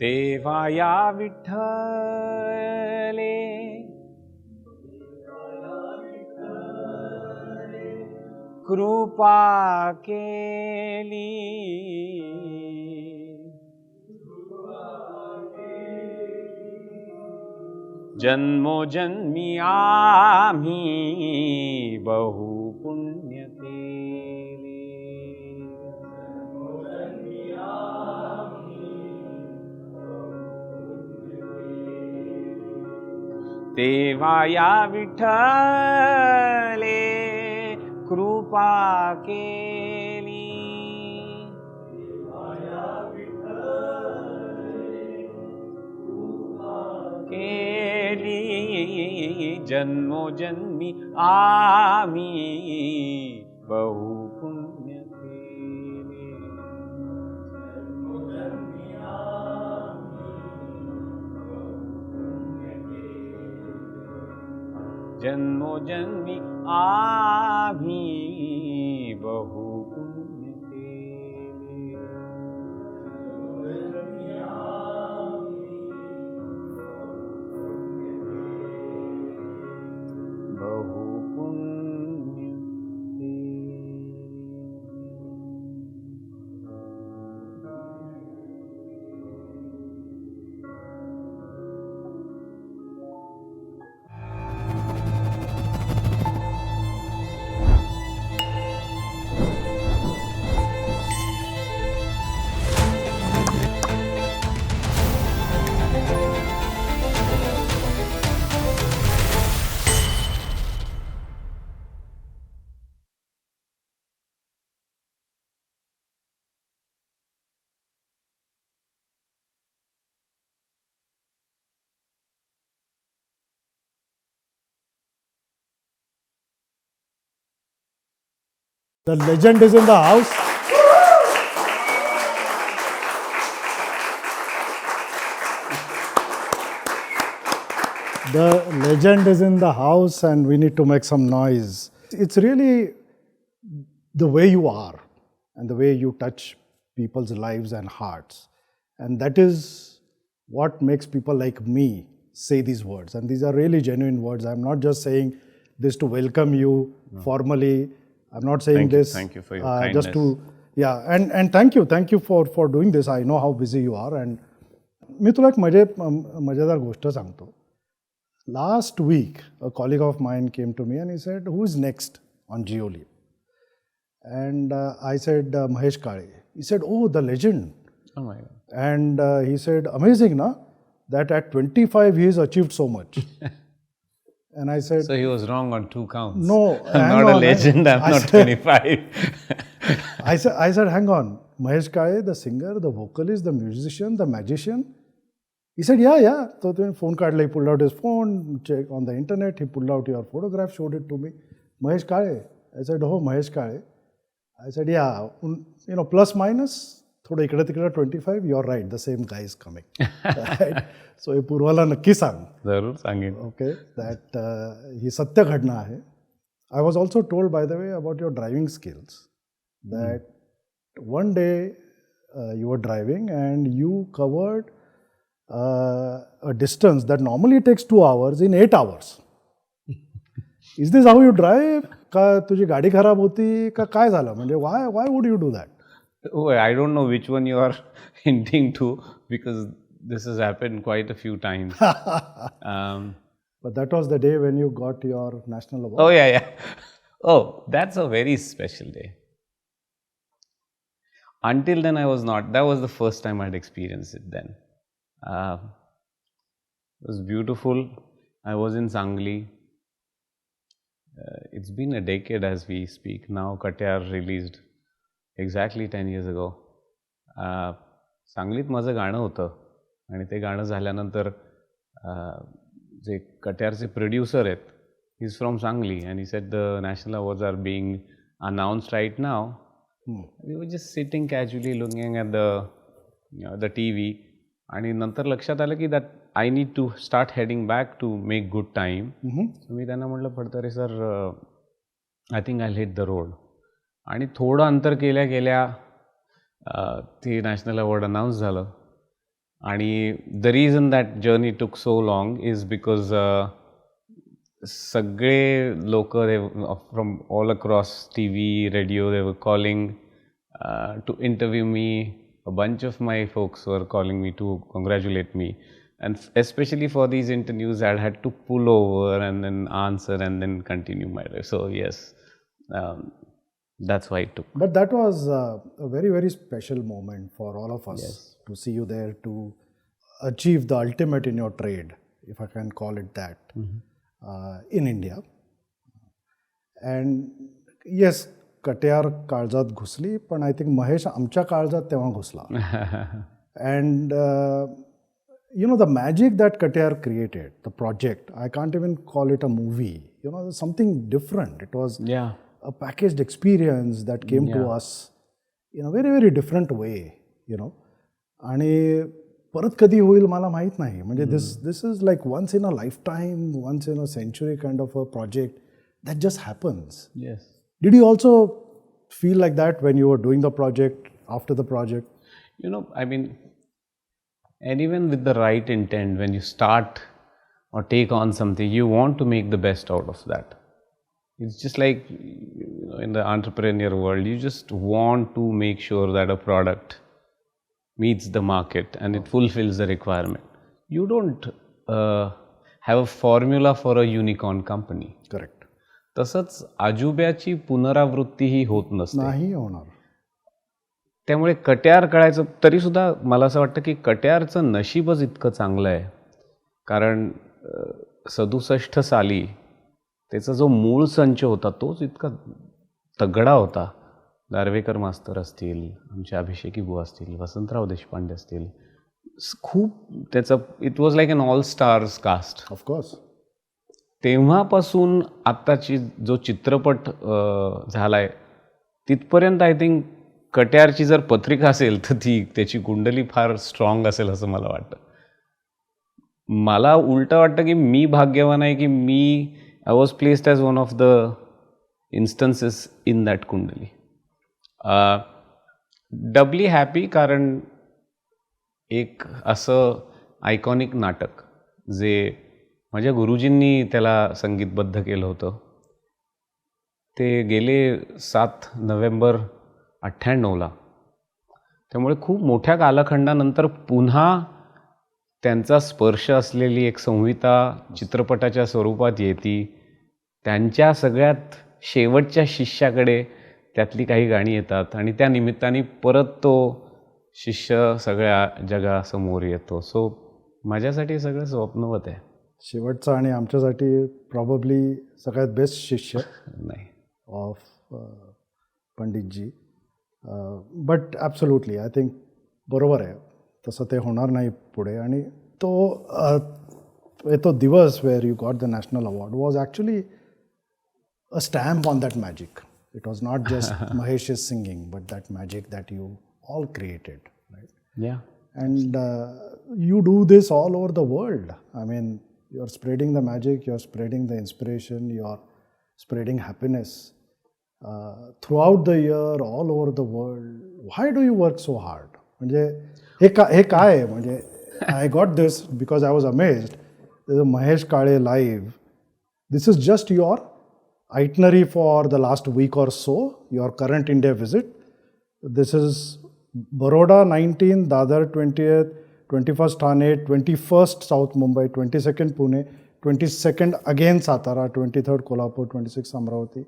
तेव्हा या विठ्ठले कृपा केली, जन्मोजन्मी आम्ही बहु पुण्य केले. तेव्हा या विठ्ठले कृपा केली, जन्मोजन्मी आम्ही बहु पुण्य केले. जन्मोजन्मी आम्ही बहु पुण्य केले. बहु पुण्य The legend is in the house. The legend is in the house and we need to make some noise. It's really the way you are and the way you touch people's lives and hearts. And that is what makes people like me say these words. And these are really genuine words. I'm not just saying this to welcome you formally. I'm not saying this. Thank you for your kindness. Just to, yeah, and thank you for doing this. I know how busy you are. And मी तुला एक मजेदार गोष्ट सांगतो. Last week, a colleague of mine came to me and he said, "Who is next on Geoli?" And I said, "Mahesh Kale." He said, "Oh, the legend." Oh my God. And he said, "Amazing, na? That at 25 he has achieved so much." And I said, So he was wrong on 2 counts. No, I'm not a legend, I'm not 25. I said, hang on, Mahesh Kale, the singer, the vocalist, the musician, the magician. He said, yeah. So then phone card, he pulled out his phone, checked on the internet, he pulled out your photograph, showed it to me. Mahesh Kale. I said, oh, Mahesh Kale. I said, yeah, plus minus, थोडं इकडे तिकडे 25, you're right, the same guy is coming. Right? So हे पूर्वाला नक्की सांग. जरूर सांगेन. Okay, that ही सत्य घटना आहे. I was also told, by the way, about your driving skills, that one day you were driving and you covered a distance that normally takes 2 hours in 8 hours. Is this how you drive? का तुझी गाडी खराब होती का काय झालं? म्हणजे why would you do that? Oh, I don't know which one you are hinting to, because this has happened quite a few times. But that was the day when you got your national award. Oh, yeah. Oh, that's a very special day. Until then, I was not. That was the first time I'd experienced it then. It was beautiful. I was in Sangli. It's been a decade as we speak now. Katyar released exactly 10 years ago. सांगलीत माझं गाणं होतं आणि ते गाणं झाल्यानंतर जे कट्यारचे producer आहेत, he is from Sangli, and he said the national awards are being announced right now. We were just sitting casually looking at the TV, आणि नंतर लक्षात आलं की that I need to start heading back to make good time. So मी त्यांना म्हटलं, Phadtare sir, I think I hit the road. आणि थोडं अंतर केल्या ते नॅशनल अवॉर्ड अनाऊन्स झालं आणि द रिझन दॅट जर्नी टूक सो लॉंग इज बिकॉज सगळे लोक from all across TV, radio, they were calling to interview me. A bunch of my folks were calling me to congratulate me. And especially for these interviews, I had to pull over and then answer and then continue my life. So yes, that's why it took. But that was a very, very special moment for all of us Yes. to see you there to achieve the ultimate in your trade, if I can call it that, in India. And yes, Katyar Kaljat घुसली, पण I think Mahesh आमच्या काळजात तेव्हा घुसला. And the magic that Katiyar created, the project, I can't even call it a movie. There's something different. It was Yeah. a packaged experience that came to us in a very, very different way, आणि परत कधी होईल मला माहीत नाही. म्हणजे this is like once in a lifetime, once in a century kind of a project that just happens. Yes. Did you also feel like that when you were doing the project, after the project? I mean, and even with the right intent, when you start or take on something, you want to make the best out of that. It's just like, in the entrepreneur world, you just want to make sure that a product meets the market and it fulfills the requirement. You don't have a formula for a unicorn company. Correct. तसंच आजुब्याची पुनरावृत्ती ही होत नसते. नाही होणार. त्यामुळे कट्यार कळायचं तरीसुद्धा मला असं वाटतं की कट्यारचं नशीबच इतकं चांगलं आहे, कारण 67 साली त्याचा जो मूळ संच होता तोच इतका तगडा होता. दार्वेकर मास्तर असतील, आमचे अभिषेकी बुवा असतील, वसंतराव देशपांडे असतील, खूप त्याचं it was like an all stars cast. Of course. तेव्हापासून आत्ताची जो चित्रपट झाला आहे तिथपर्यंत आय थिंक कट्यारची जर पत्रिका असेल तर त्याची कुंडली फार स्ट्रॉंग असेल असं मला वाटतं. मला उलटं वाटतं की मी भाग्यवान आहे की I was placed as one of the instances in that कुंडली. डबली हॅपी, कारण एक असं आयकॉनिक नाटक जे माझ्या गुरुजींनी त्याला संगीतबद्ध केलं होतं, ते गेले 7 नोव्हेंबर 98ला. त्यामुळे खूप मोठ्या कालखंडानंतर पुन्हा त्यांचा स्पर्श असलेली एक संहिता चित्रपटाच्या स्वरूपात येते. त्यांच्या सगळ्यात शेवटच्या शिष्याकडे त्यातली काही गाणी येतात आणि त्या निमित्ताने परत तो शिष्य सगळ्या जगासमोर येतो. सो माझ्यासाठी सगळं स्वप्नवत आहे. शेवटचा आणि आमच्यासाठी प्रॉबब्ली सगळ्यात बेस्ट शिष्य नाही ऑफ पंडितजी. बट ॲब्सोल्युटली आय थिंक बरोबर आहे, तसं ते होणार नाही पुढे. आणि तो दिवस where you got the national award was actually a stamp on that magic. It was not just Mahesh is singing, but that magic that you all created, right? Yeah. And you do this all over the world. I mean, you're spreading the magic, you're spreading the inspiration, you're spreading happiness throughout the year, all over the world. Why do you work so hard? म्हणजे हे काय आहे? म्हणजे I got this because I was amazed. There's a Mahesh Kale live. This is just your itinerary for the last week or so, your current India visit. This is Baroda 19, Dadar 20th, 21st Thane, 21st South Mumbai, 22nd Pune, 22nd again Satara, 23rd Kolhapur, 26th Amravati.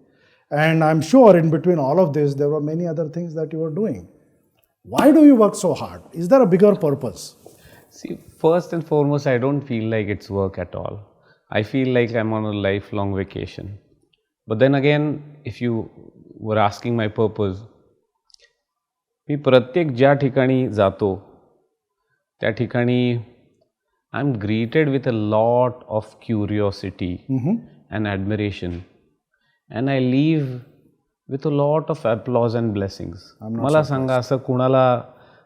And I'm sure in between all of this, there were many other things that you were doing. Why do you work so hard? Is there a bigger purpose? See, first and foremost, I don't feel like it's work at all. I feel like I'm on a lifelong vacation. But then again, if you were asking my purpose, मी प्रत्येक ज्या ठिकाणी जातो त्या ठिकाणी I am greeted with a lot of curiosity and admiration and I leave with a lot of applause and blessings. मला सांगा, असं कुणाला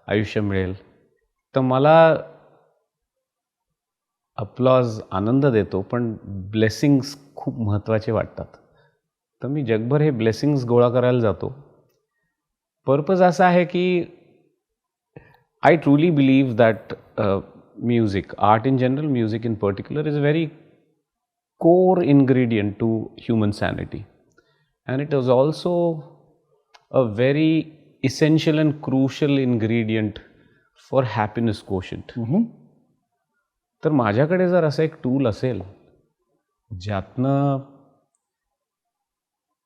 आयुष्य मिळेल? तर मला अप्लॉज आनंद देतो, पण ब्लेसिंग्स खूप महत्त्वाचे वाटतात. तर मी जगभर हे ब्लेसिंग्स गोळा करायला जातो. पर्पज असा आहे की I truly believe that music, art in general, music in particular, is a very core ingredient to human sanity. And it is also a very essential and crucial ingredient for happiness quotient. तर माझ्याकडे जर असं एक tool असेल ज्यातनं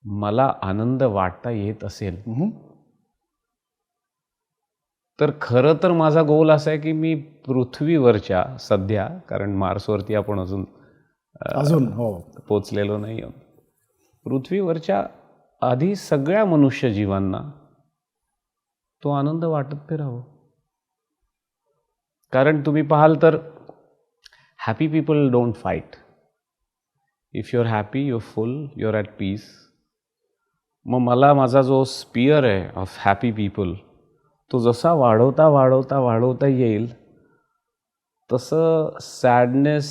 मला आनंद वाटता येत असेल, तर खरं तर माझा गोल असा आहे की मी पृथ्वीवरच्या सध्या, कारण मार्सवरती आपण अजून पोचलेलो नाही आहोत, पृथ्वीवरच्या आधी सगळ्या मनुष्यजीवांना तो आनंद वाटत फिरावं. कारण तुम्ही पाहाल तर happy people don't fight. If you are happy, you are full, you are at peace. मग मला माझा जो स्पियर आहे ऑफ हॅपी पीपल तो जसा वाढवता येईल तसं sadness,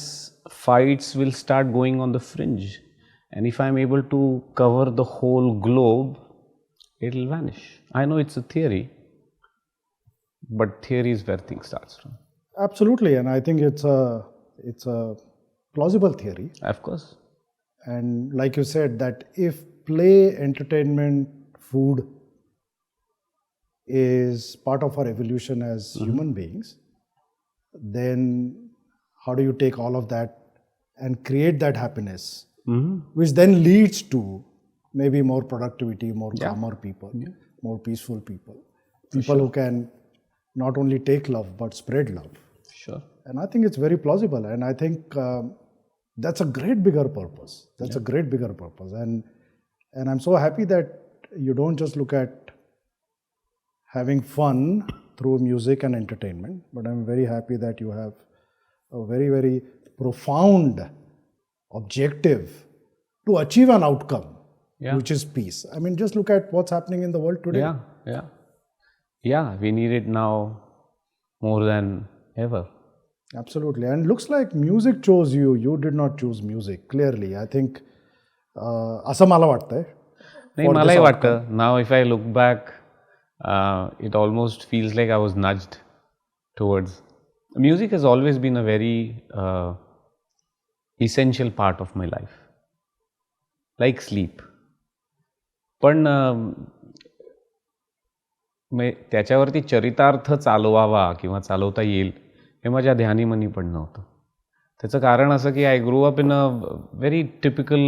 fights will start going on the fringe. And if I'm able to cover the whole globe, it will vanish. I know it's a theory, but theory is where things starts from. Absolutely, and I think it's a plausible theory. Of course. And like you said, that if play, entertainment, food is part of our evolution as human beings, then how do you take all of that and create that happiness? Which then leads to maybe more productivity, more calmer people, more peaceful people, people who can not only take love but spread love. Sure. And I think it's very plausible, and I think that's a great bigger purpose. That's a great bigger purpose, and I'm so happy that you don't just look at having fun through music and entertainment, but I'm very happy that you have a very, very profound objective to achieve an outcome, which is peace. I mean, just look at what's happening in the world today. Yeah, we need it now more than ever. Absolutely. And looks like music chose you. You did not choose music, clearly. I think असं मला वाटतंय. नाही, मलाही वाटतं. Now if I look back, it almost feels like I was nudged towards. Music has always been a very essential part of my life, like sleep. पण त्याच्यावरती चरितार्थ चालवावा किंवा चालवता येईल हे माझ्या ध्यानीमनी पण नव्हतं. त्याचं कारण असं की I grow up in a very typical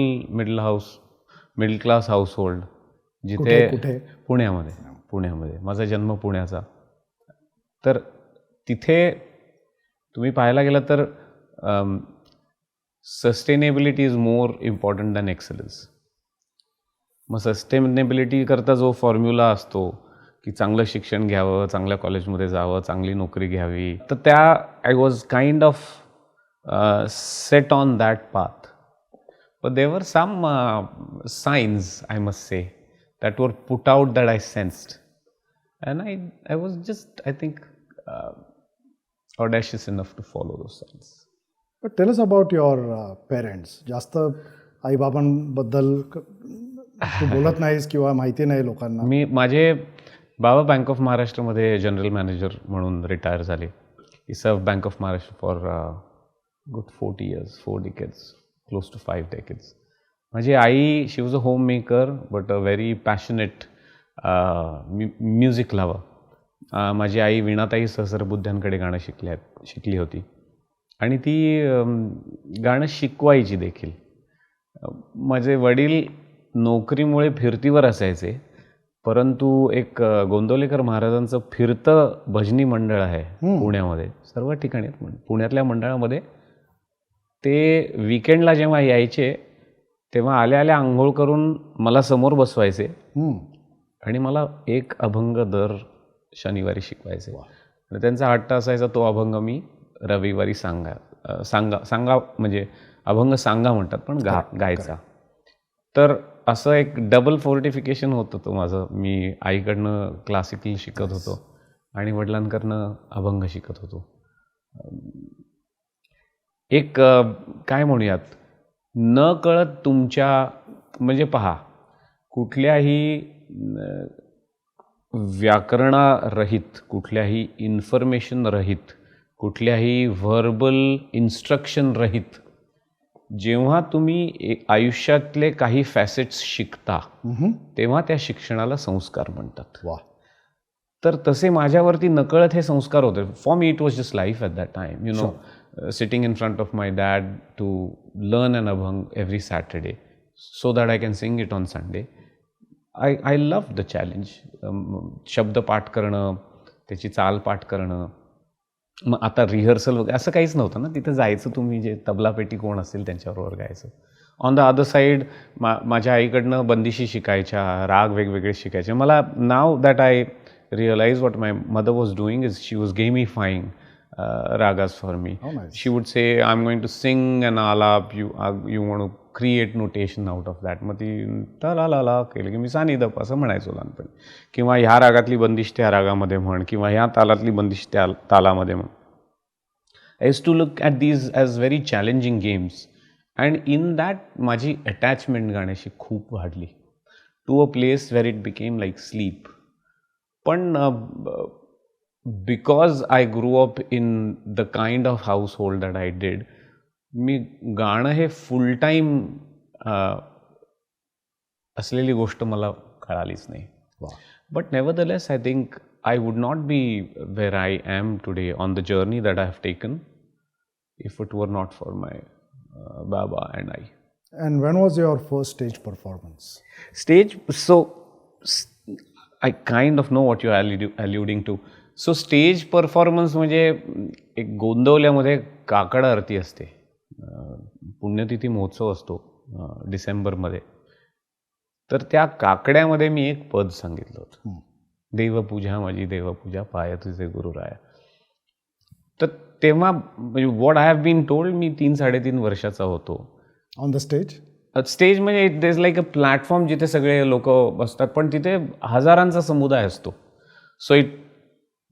middle class household, जिथे पुण्यामध्ये माझा जन्म पुण्याचा. तर तिथे तुम्ही पाहायला गेलं तर sustainability is more important than excellence. Mug sustainability करता जो फॉर्म्युला असतो की चांगलं शिक्षण घ्यावं, चांगल्या कॉलेजमध्ये जावं, चांगली नोकरी घ्यावी, तर त्या I was kind of set on that path. But there were some signs, I must say, that were put out that I sensed, and I was just, I think, audacious enough to follow those signs. But tell us about your parents. जास्त आई बाबांबद्दल तू बोलत नाहीस किंवा माहिती नाही लोकांना. माझे बाबा बँक ऑफ महाराष्ट्रमध्ये जनरल मॅनेजर म्हणून रिटायर झाले. ही सर्व bank of Maharashtra for good 40 years, 4 decades, close to 5 decades. माझी आई, she was a home maker but a very passionate music lover. माझी आई वीणाताई सहस्रबुद्ध्यांकडे गाणं शिकली होती आणि ती गाणं शिकवायची देखील. माझे वडील नोकरीमुळे फिरतीवर असायचे, परंतु एक गोंदवलेकर महाराजांचं फिरतं भजनी मंडळ आहे पुण्यामध्ये, सर्व ठिकाणी. पुण्यातल्या मंडळामध्ये ते विकेंडला जेव्हा यायचे तेव्हा आल्या आंघोळ करून मला समोर बसवायचे आणि मला एक अभंग दर शनिवारी शिकवायचे. आणि त्यांचा हट्ट असायचा तो अभंग मी रविवारी सांगा म्हणजे अभंग सांगा म्हणतात पण गायचा. तर असं एक डबल फोर्टिफिकेशन होत होतं माझं. मी आईकडनं क्लासिकल शिकत होतो आणि वडिलांकडनं अभंग शिकत होतो. एक काय म्हणूयात, न कळत तुमच्या, म्हणजे पहा, कुठल्याही व्याकरणारहित, कुठल्याही इन्फॉर्मेशन रहित, कुठल्याही व्हर्बल इन्स्ट्रक्शन रहित जेव्हा तुम्ही आयुष्यातले काही फॅसेट्स शिकता तेव्हा त्या शिक्षणाला संस्कार म्हणतात. वा. तर तसे माझ्यावरती नकळत हे संस्कार होते. For me it was just life at that time, you know, sitting in front of my dad to learn an abhang every Saturday so that I can sing it on Sunday. I love the challenge. शब्द पाठ करणं, त्याची चाल पाठ करणं, मग आता rehearsal वगैरे असं काहीच नव्हतं ना. तिथं जायचं, तुम्ही जे तबलापेटी कोण असेल त्यांच्याबरोबर गायचं. ऑन द अदर साईड माझ्या आईकडनं बंदिशी शिकायच्या, राग वेगवेगळे शिकायचे. मला now that I realize what my mother was doing is she was gamifying ragas for me. Oh, nice. She would say, I'm going to sing an alap, you want to create notation out of that. मग ती तला केलं की मी सानिदप असं म्हणायचो लहानपणी. किंवा ह्या रागातली बंदिश त्या रागामध्ये म्हण, किंवा ह्या तालातली बंदिश त्या तालामध्ये म्हण. I used to look at these as very challenging games. And in that माझी अटॅचमेंट गाण्याशी खूप वाढली. To a place where it became like sleep. पण because I grew up in the kind of house hold that I did, मी गाणं हे full time असलेली गोष्ट मला कळालीच नाही. But nevertheless I think I would not be where I am today on the journey that I have taken if it were not for my बाबा and आई. And when was your first stage performance? Stage, so I kind of know what you're alluding to. So stage performance म्हणजे एक गोंदवल्यामध्ये काकड आरती असते, पुण्यतिथी महोत्सव असतो डिसेंबरमध्ये. तर त्या काकड्यामध्ये मी एक पद सांगितलं होतं, देवपूजा माझी देवपूजा पाय तुझे गुरुराया. तर तेव्हा म्हणजे what I have been told, मी 3-3.5 वर्षाचा होतो. On the stage? स्टेज म्हणजे it is like a platform जिथे सगळे लोक बसतात, पण तिथे हजारांचा समुदाय असतो. So it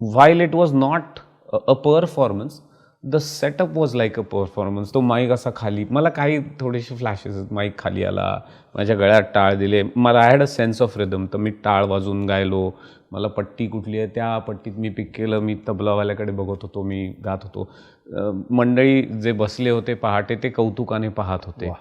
while it was not a performance, the setup was like a performance. तो माईक असा खाली, मला काही थोडेसे फ्लॅशेस, माईक खाली आला, माझ्या गळ्यात टाळ दिले, मला I had a sense of rhythm. तर मी टाळ वाजून गायलो, मला पट्टी कुठली आहे त्या पट्टीत मी पिक केलं, मी तबलावाल्याकडे बघत होतो, मी गात होतो. मंडळी जे बसले होते पहाटे ते कौतुकाने पाहत होते.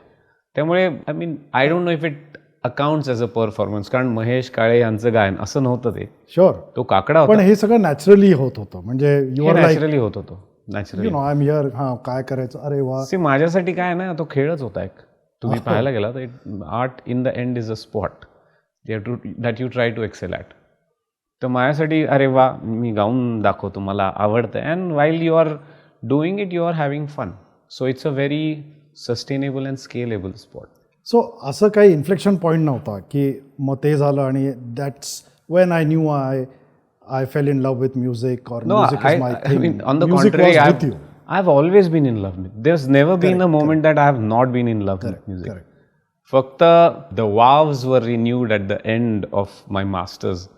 त्यामुळे I mean I don't know if it accounts as a performance, कारण महेश काळे यांचं गायन असं नव्हतं ते. शुअर, तो काकडा होता. पण हे सगळं नॅचरली होत होतं, म्हणजे नॅचरली होत होतं, naturally. You know I am here, हां काय करायचं, अरे वा. माझ्यासाठी काय ना, तो खेळच होता एक. तुम्ही पाहायला गेला तर art in the end is a spot that you try to excel at. तर माझ्यासाठी अरे वा, मी गाऊन दाखवतो, मला आवडतं. And while you are doing it, you are having fun. So it's a very sustainable and scalable spot. So असं काही इन्फ्लेक्शन पॉईंट नव्हता की मग ते झालं आणि that's when I knew I fell in love with music और music is my thing? On the contrary, I've always been in love with. There's never been a moment that I have not been in love with music. फक्त the vows were renewed at the end of my masters.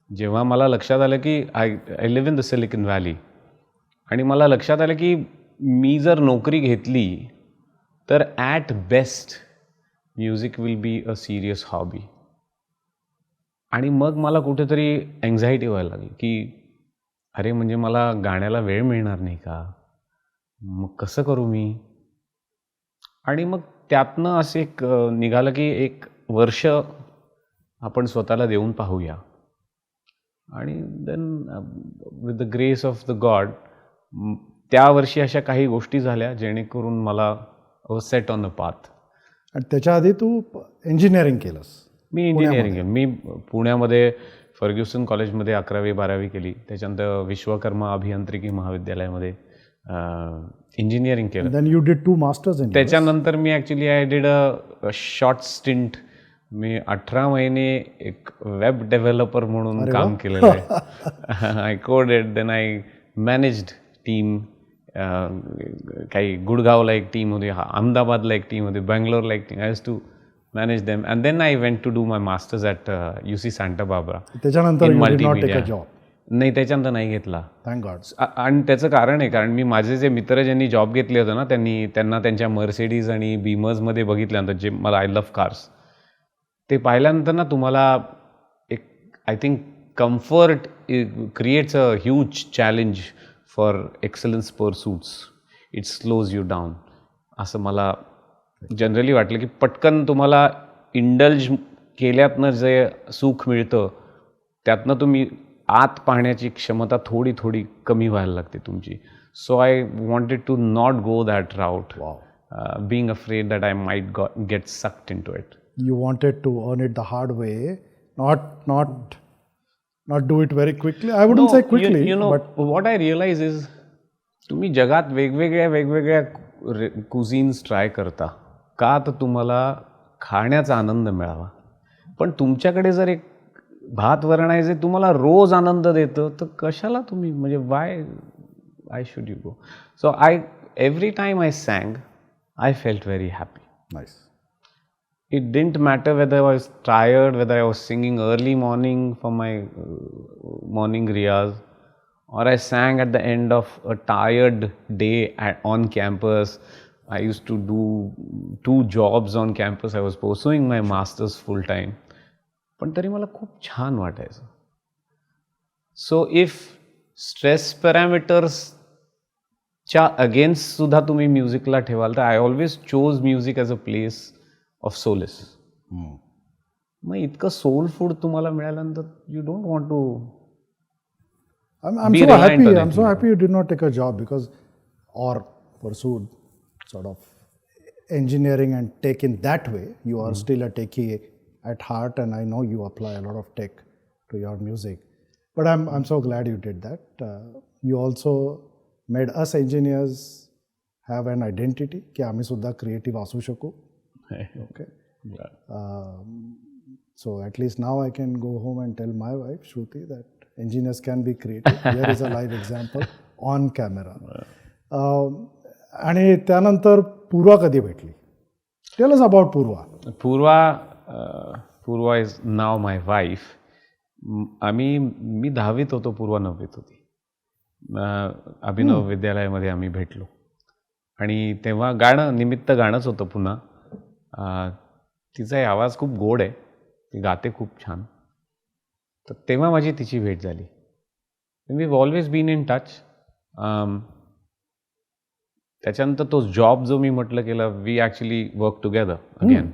जेव्हा मला लक्षात आलं की I live in the Silicon Valley, आणि मला लक्षात आलं की मी जर नोकरी घेतली तर at best music will be a serious hobby. आणि मग मला कुठेतरी एन्झायटी व्हायला लागली की अरे म्हणजे मला गाण्याला वेळ मिळणार नाही का, मग कसं करू मी. आणि मग त्यातनं असं एक निघालं की 1 वर्ष आपण स्वतःला देऊन पाहूया. आणि then with the grace of the god त्या वर्षी अशा काही गोष्टी झाल्या जेणेकरून मला सेट ऑन द पाथ. आणि त्याच्या आधी तू इंजिनिअरिंग केलंस? मी इंजिनिअरिंग केलं. मी पुण्यामध्ये फर्ग्युसन कॉलेजमध्ये 11वी-12वी केली. त्याच्यानंतर विश्वकर्मा अभियांत्रिकी महाविद्यालयामध्ये इंजिनिअरिंग केलं. Then you did 2 masters in. त्याच्यानंतर मी actually I did a short stint. मी 18 महिने एक वेब डेव्हलपर म्हणून काम केलेलं आहे. I coded, then I managed team. काही गुडगावला एक टीम होती, अहमदाबादला एक टीम होती, बँगलोरला एक team. I has to manage them. And then I went to do my masters at UC Santa Barbara. त्याच्यानंतर नाही, त्याच्यानंतर नाही घेतला, थँक गॉड. आणि त्याचं कारण आहे, कारण मी माझे जे मित्र ज्यांनी जॉब घेतले होते ना, त्यांना त्यांच्या मर्सिडीज आणि बीमर्समध्ये बघितल्यानंतर, जे मला आय लव्ह कार्स, ते पाहिल्यानंतर ना तुम्हाला एक I think comfort creates a huge challenge for excellence pursuits it slows you down असं मला जनरली वाटलं की पटकन तुम्हाला इंडल्ज केल्यातनं जे सुख मिळतं त्यातनं तुम्ही आत पाहण्याची क्षमता थोडी थोडी कमी व्हायला लागते तुमची. So I wanted to not go that route being afraid that I might get sucked into it. You wanted to earn it the hard way, not do it very quickly. I wouldn't say quickly, you know, but what I realize is तुम्ही जगात वेगवेगळ्या कुझिन्स try करता का तर तुम्हाला खाण्याचा आनंद मिळावा. पण तुमच्याकडे जर एक भात वरण आहे जे तुम्हाला रोज आनंद देतं तर कशाला तुम्ही म्हणजे why should you go? So every time I sang I felt very happy. nice. It didn't matter whether I was tired, whether I was singing early morning for my morning riyaz, or I sang at the end of a tired day on campus. I used to do 2 jobs on campus. I was pursuing my master's full time. पण तरी मला खूप छान वाटायचं. So if stress parameters च्या against सुद्धा तुम्ही म्युझिकला ठेवाल तर I always chose music as a place of solace. मग इतकं सोल फूड तुम्हाला मिळाल्यानंतर you don't want to. I'm so happy. I'm so happy you did not take a job because, or pursued sort of engineering and tech in that way. You are still a techie at heart, and I know you apply a lot of tech to your music. But I'm so glad you did that. You also made us engineers have an identity की आम्ही सुद्धा creative असू शकू. Okay. So at least now I can go home and tell my wife Shruti that engineers can be creative. Here is a live example on camera. आणि त्यानंतर पूर्वा कधी भेटली? Tell us about Purva. Purva is now my wife. मी 10वीत होतो, पूर्वा 9वीत होती. अभिनव विद्यालयामध्ये आम्ही भेटलो आणि तेव्हा निमित्त गाणंच होतं पुन्हा. तिचा आवाज खूप गोड आहे, ती गाते खूप छान. तर तेव्हा माझी तिची भेट झाली. We have always been in touch. त्याच्यानंतर तो जॉब जो मी म्हटलं केला, we actually work together again.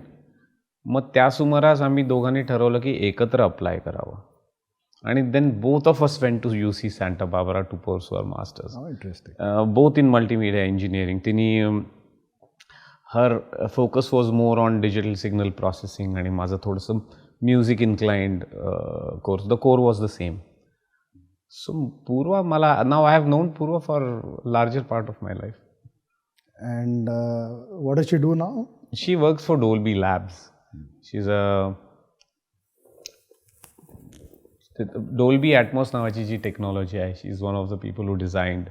मग त्या सुमारास आम्ही दोघांनी ठरवलं की एकत्र अप्लाय करावं. आणि then both of us went to UC Santa Barbara to pursue our masters. Oh, interesting. Both in multimedia engineering. Her focus was more on digital signal processing आणि माझं थोडंसं music inclined course. The core was the same. So Purva now I have known Purva for a larger part of my life. And what does she do now? She works for Dolby Labs. She's a Dolby Atmos नावाची जी technology आहे, she is one of the people who designed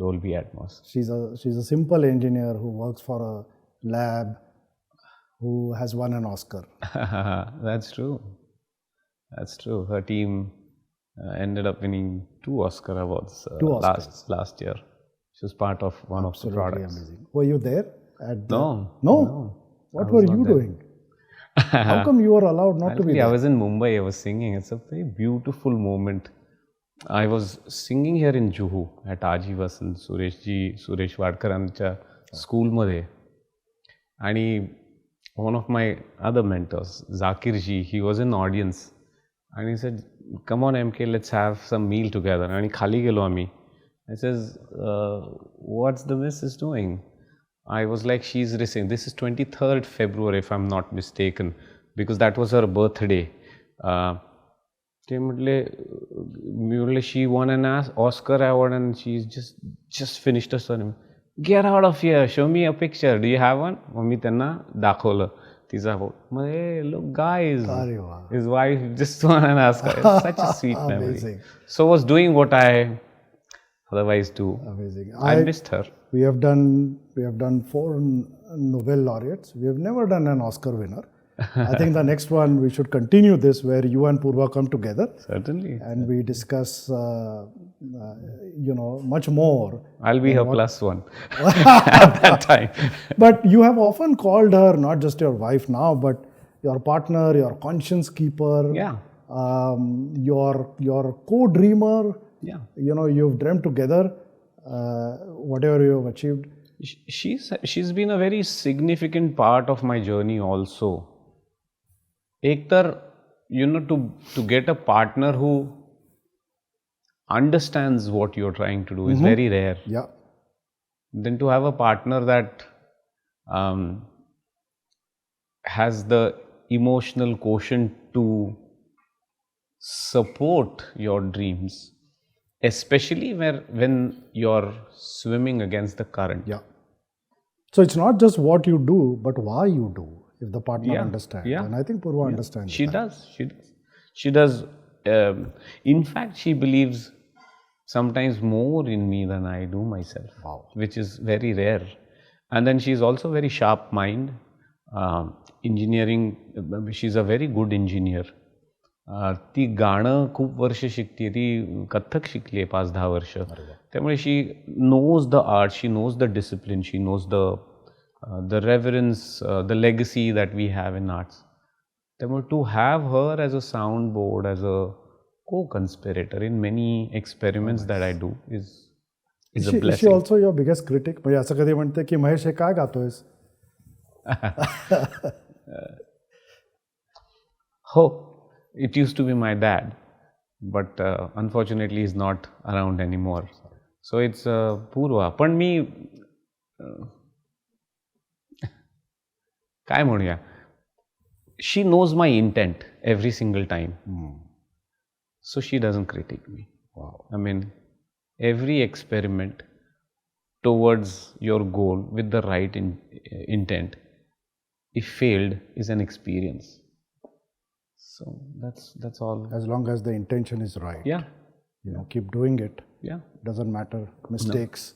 Dolby Atmos. She's a simple engineer who works for a lab who has won an Oscar. That's true. Her team ended up winning 2 Oscar awards last year. She was part of one of the products. Amazing. Were you there? No. What were you doing? How come you were allowed not to be there? I was in Mumbai. I was singing. It's a very beautiful moment. I was singing here in Juhu at Aji Vasant, Suresh Wadkaranच्या स्कूलमध्ये. आणि one of my other mentors, Zakir ji, he was in the audience. And he said, come on MK, let's have some meal together. आणि खाली गेलो आम्ही. I says, what's the missus doing? I was like, she's racing. This is 23rd February, if I'm not mistaken, because that was her birthday. She won an Oscar award and she's just finished her surname. Get out of here, show me a picture. Do you have one? मी त्यांना दाखवलं तिचा photo. Look guys, his wife just won an Oscar. It's such a sweet memory. So was doing what I otherwise do. Amazing. I missed her. We have done 4 Nobel laureates. We have never done an Oscar winner. I think the next one we should continue this where you and Purva come together. Certainly. And we discuss, much more. I'll be her +1 at that time. But you have often called her not just your wife now, but your partner, your conscience keeper. Yeah. Your co-dreamer. Yeah. You've dreamt together. whatever you have achieved? She's been a very significant part of my journey also. Ektar, to get a partner who understands what you're trying to do is very rare. Yeah. Then to have a partner that has the emotional quotient to support your dreams, especially when you're swimming against the current. Yeah. So it's not just what you do, but why you do, if the partner understands. Yeah. And I think Purva understands She that. does. She does. In fact, she believes sometimes more in me than I do myself, Wow. which is very rare. And then she's also very sharp mind. Engineering, she's a very good engineer. ती गाणं खूप वर्ष शिकते, ती कथ्थक शिकली आहे 5-10 वर्ष. त्यामुळे she knows the art, she knows the discipline, she knows the reverence, the legacy that we have in arts. त्यामुळे to have her as a sound board, as a co-conspirator in many experiments that I do is a Is she blessing. also your biggest critic? म्हणजे असं कधी म्हणते की महेश हे काय गातोयस? Oh, it used to be my dad, but unfortunately he's not around anymore. So it's Purva. पण मी काय म्हणूया, she knows my intent every single time. So she doesn't critique me. Wow. I mean, every experiment towards your goal with the right intent, if failed, is an experience. So that's all. As long as the intention is right. Yeah. Keep doing it. Yeah. Doesn't matter. Mistakes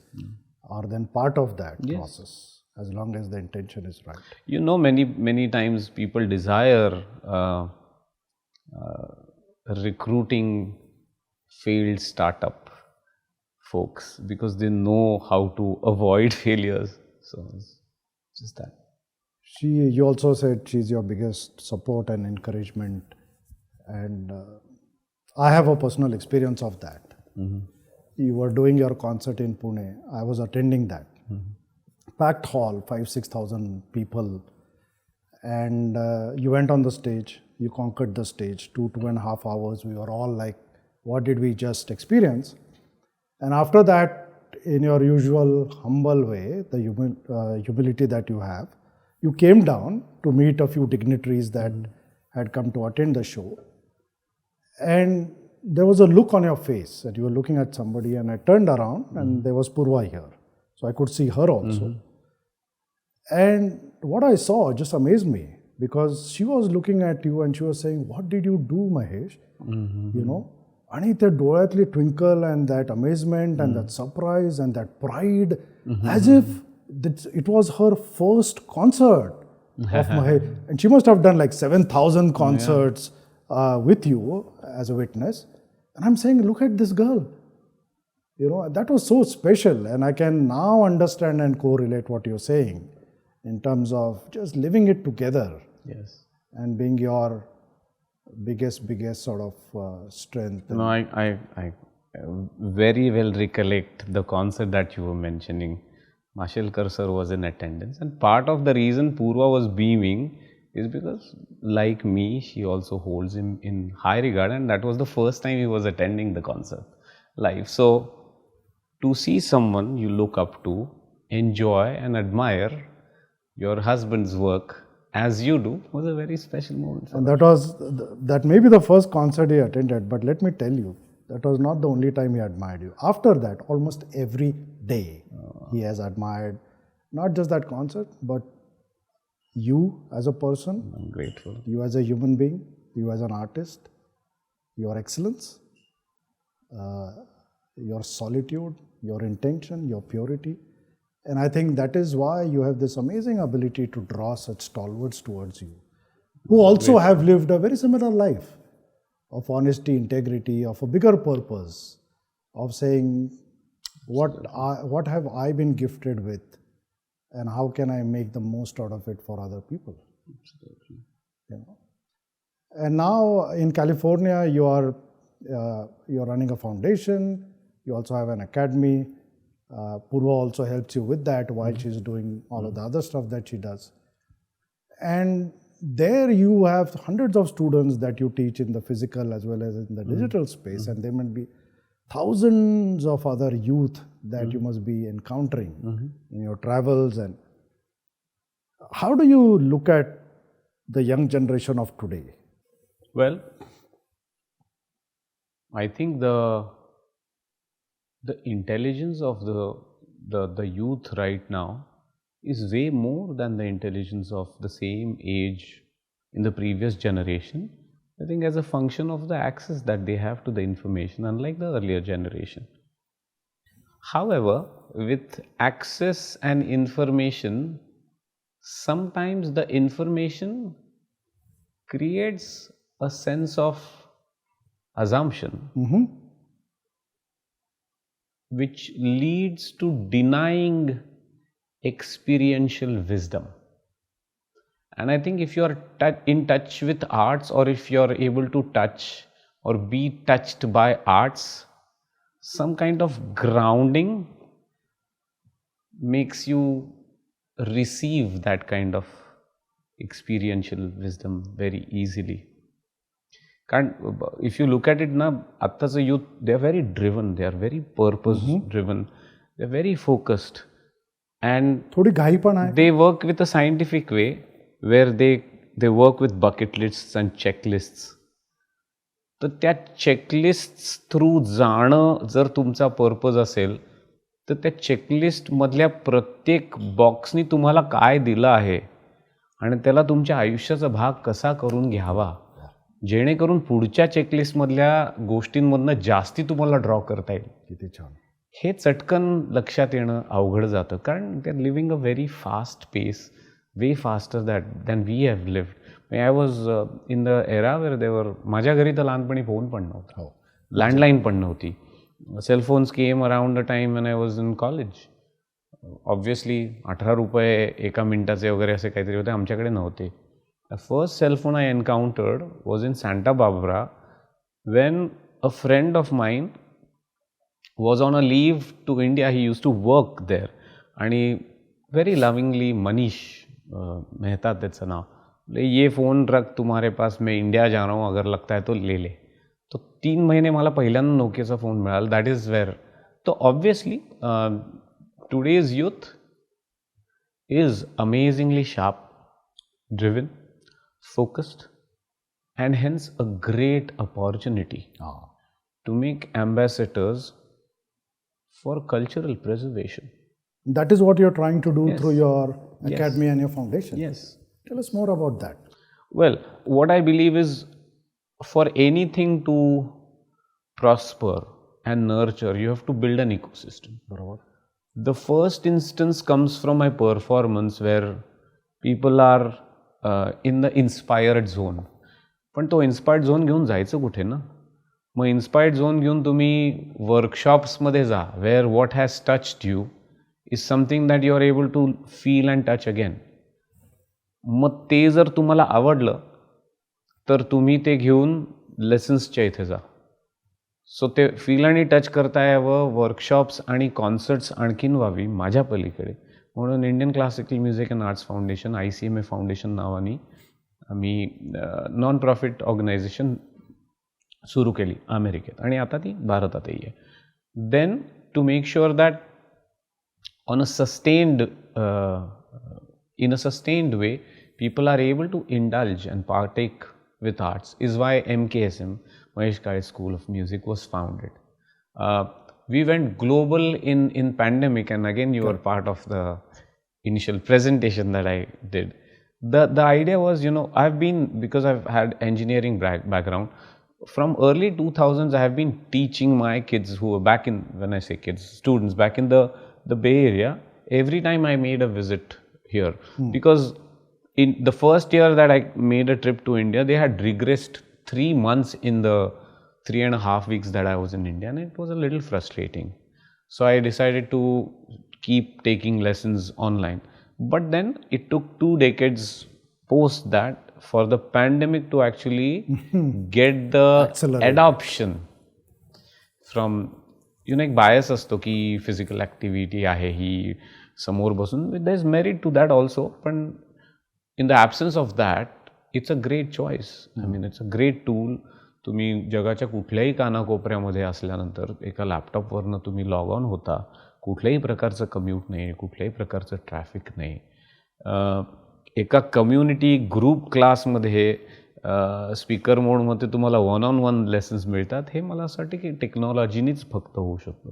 are then part of that process. As long as the intention is right. Many times people desire recruiting failed startup folks because they know how to avoid failures. So it's just that. You also said she's your biggest support and encouragement, and I have a personal experience of that. You were doing your concert in Pune. I was attending that. Packed hall, 5,000-6,000 people, and you went on the stage. You conquered the stage, 2.5 hours. We were all like, what did we just experience? And after that, in your usual humble way, the humility that you have, you came down to meet a few dignitaries that had come to attend the show. And there was a look on your face that you were looking at somebody, and I turned around and there was Purva here. So I could see her also. And what I saw just amazed me, because she was looking at you and she was saying, what did you do, Mahesh? आणि त्या डोळ्यातली twinkle and that amazement and that surprise and that pride, as if it was her first concert of Mahesh. And she must have done like 7,000 concerts with you as a witness. And I'm saying, look at this girl. That was so special. And I can now understand and correlate what you're saying in terms of just living it together. Yes. And being your biggest sort of strength. No, I very well recollect the concert that you were mentioning. Mashelkar sir was in attendance, and part of the reason Purva was beaming is because, like me, she also holds him in high regard, and that was the first time he was attending the concert live. So to see someone you look up to, enjoy and admire your husband's work as you do was a very special moment for and that may be the first concert he attended, but let me tell you, that was not the only time he admired you. After that, almost every day he has admired not just that concert, but you as a person. I'm grateful. You as a human being, you as an artist, your excellence, your solitude, your intention, your purity. And I think that is why you have this amazing ability to draw such stalwarts towards you, who also have lived a very similar life of honesty, integrity, of a bigger purpose, of saying, what have I been gifted with, and how can I make the most out of it for other people? Absolutely. And now in California, you're running a foundation. You also have an academy. Purva also helps you with that while she's doing all of the other stuff that she does. And there you have hundreds of students that you teach in the physical as well as in the digital space, and there might be thousands of other youth that you must be encountering in your travels. And how do you look at the young generation of today? Well, I think the intelligence of the youth right now is way more than the intelligence of the same age in the previous generation. I think as a function of the access that they have to the information, unlike the earlier generation. However, with access and information, sometimes the information creates a sense of assumption, which leads to denying experiential wisdom. And I think if you are in touch with arts, or if you are able to touch or be touched by arts, some kind of grounding makes you receive that kind of experiential wisdom very easily. If you look at it now, Atta's youth, they are very driven, they are very purpose driven, they are very focused, and थोड़ी घाई पण आहे. they work with a scientific way where they work with bucket lists and checklists. तर त्या checklists through जाणं जर तुमचा purpose असेल, तर त्या चेकलिस्ट मधल्या प्रत्येक बॉक्सनी तुम्हाला काय दिलं आहे आणि त्याला तुमच्या आयुष्याचा भाग कसा करून घ्यावा, जेणेकरून पुढच्या चेकलिस्ट मधल्या गोष्टींमधनं जास्ती तुम्हाला ड्रॉ करता येईल. किती छान. हे चटकन लक्षात येणं अवघड जातं, कारण they are living a very fast pace, way faster than we have lived. I was in the era where there, माझ्या घरी तर लहानपणी फोन पण नव्हता, लँडलाईन पण नव्हती. Cell phones came around the time when I was in college. Obviously 18 रुपये एका मिनिटाचे वगैरे असे काहीतरी होते, आमच्याकडे नव्हते. The first cell phone I encountered was in Santa Barbara when a friend of mine was on a leave to India. He used to work there, and he very lovingly, Manish Mehta that's नाव, ये phone रख तुम्हारे पास, मैं India जा रहा हूँ, अगर लगता है तो ले ले. तो 3 महिने मला पहिल्यांदा नोकियाचा फ़ोन मिळाला. That is where. तो obviously today's youth is amazingly sharp, driven, focused, and hence a great opportunity to make ambassadors for cultural preservation. That is what you're trying to do Yes. through your Yes. academy and your foundation. Yes. Tell us more about that. Well, what I believe is, for anything to prosper and nurture, you have to build an ecosystem. The first instance comes from my performance, where people are in the inspired zone. पण तो inspired zone घेऊन जायचं कुठे ना? मग inspired zone घेऊन तुम्ही वर्कशॉप्समध्ये जा, where what has touched you is something that you are able to feel and touch again. मग ते जर तुम्हाला आवडलं तर तुम्ही ते घेऊन लेसन्सच्या इथे जा. सो ते फील आणि टच करता यावं, वर्कशॉप्स आणि कॉन्सर्ट्स आणखीन व्हावी माझ्या पलीकडे, म्हणून Indian classical music and arts foundation, ICMA foundation नावानी आम्ही नॉन प्रॉफिट ऑर्गनायझेशन सुरू केली अमेरिकेत, आणि आता ती भारतातही आहे. Then to make sure that on a sustained in a sustained way, people are able to indulge and partake with arts, is why MKSM, Mahesh Kale School of Music, was founded. We went global in pandemic, and again you were part of the initial presentation that I did. The idea was, I've been, because I've had engineering background, from early 2000s I have been teaching my kids who were back in, when I say kids, students back in the Bay Area. Every time I made a visit here, because in the first year that I made a trip to India, they had regressed 3 months in the 3.5 weeks that I was in India, and it was a little frustrating. So I decided to keep taking lessons online. But then it took 2 decades post that for the pandemic to actually get the Accelerate. adoption from एक बायस असतो की physical activity आहे ही समोर बसून, there is merit to that also, पण in the absence of that it's a great choice. I mean it's a great tool. तुम्ही जगाच्या कुठल्याही कानाकोपऱ्यामध्ये असल्यानंतर एका लॅपटॉपवरनं तुम्ही लॉग ऑन होता, कुठल्याही प्रकारचं कम्यूट नाही, कुठल्याही प्रकारचं ट्रॅफिक नाही. एका कम्युनिटी ग्रुप क्लासमध्ये स्पीकर मोडमध्ये तुम्हाला 1-on-1 लेसन्स मिळतात. हे मला असं वाटतं की टेक्नॉलॉजीनीच फक्त होऊ शकतो.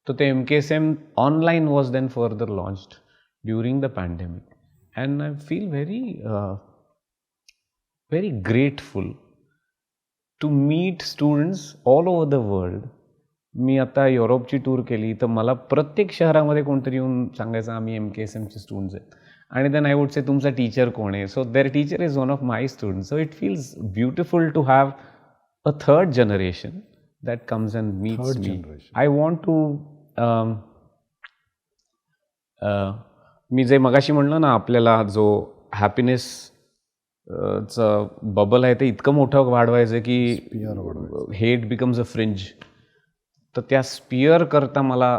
तर ते MKSM online was then further launched during the pandemic, and I feel very grateful to meet students all over the world. मी आता युरोपची टूर केली तर मला प्रत्येक शहरामध्ये कोणतरी येऊन सांगायचं आम्ही MKSMचे स्टुडंट्स आहेत, आणि देन आय वुड से तुमचा टीचर कोण आहे, so their teacher is one of my students. So it feels beautiful to have a third generation that comes and meets me. I want to मी जे मगाशी म्हणलं ना, आपल्याला जो हॅपीनेस चं बबल आहे ते इतकं मोठं वाढवायचं की हेट बिकम्स अ फ्रिंज. तर त्या स्पियर करता मला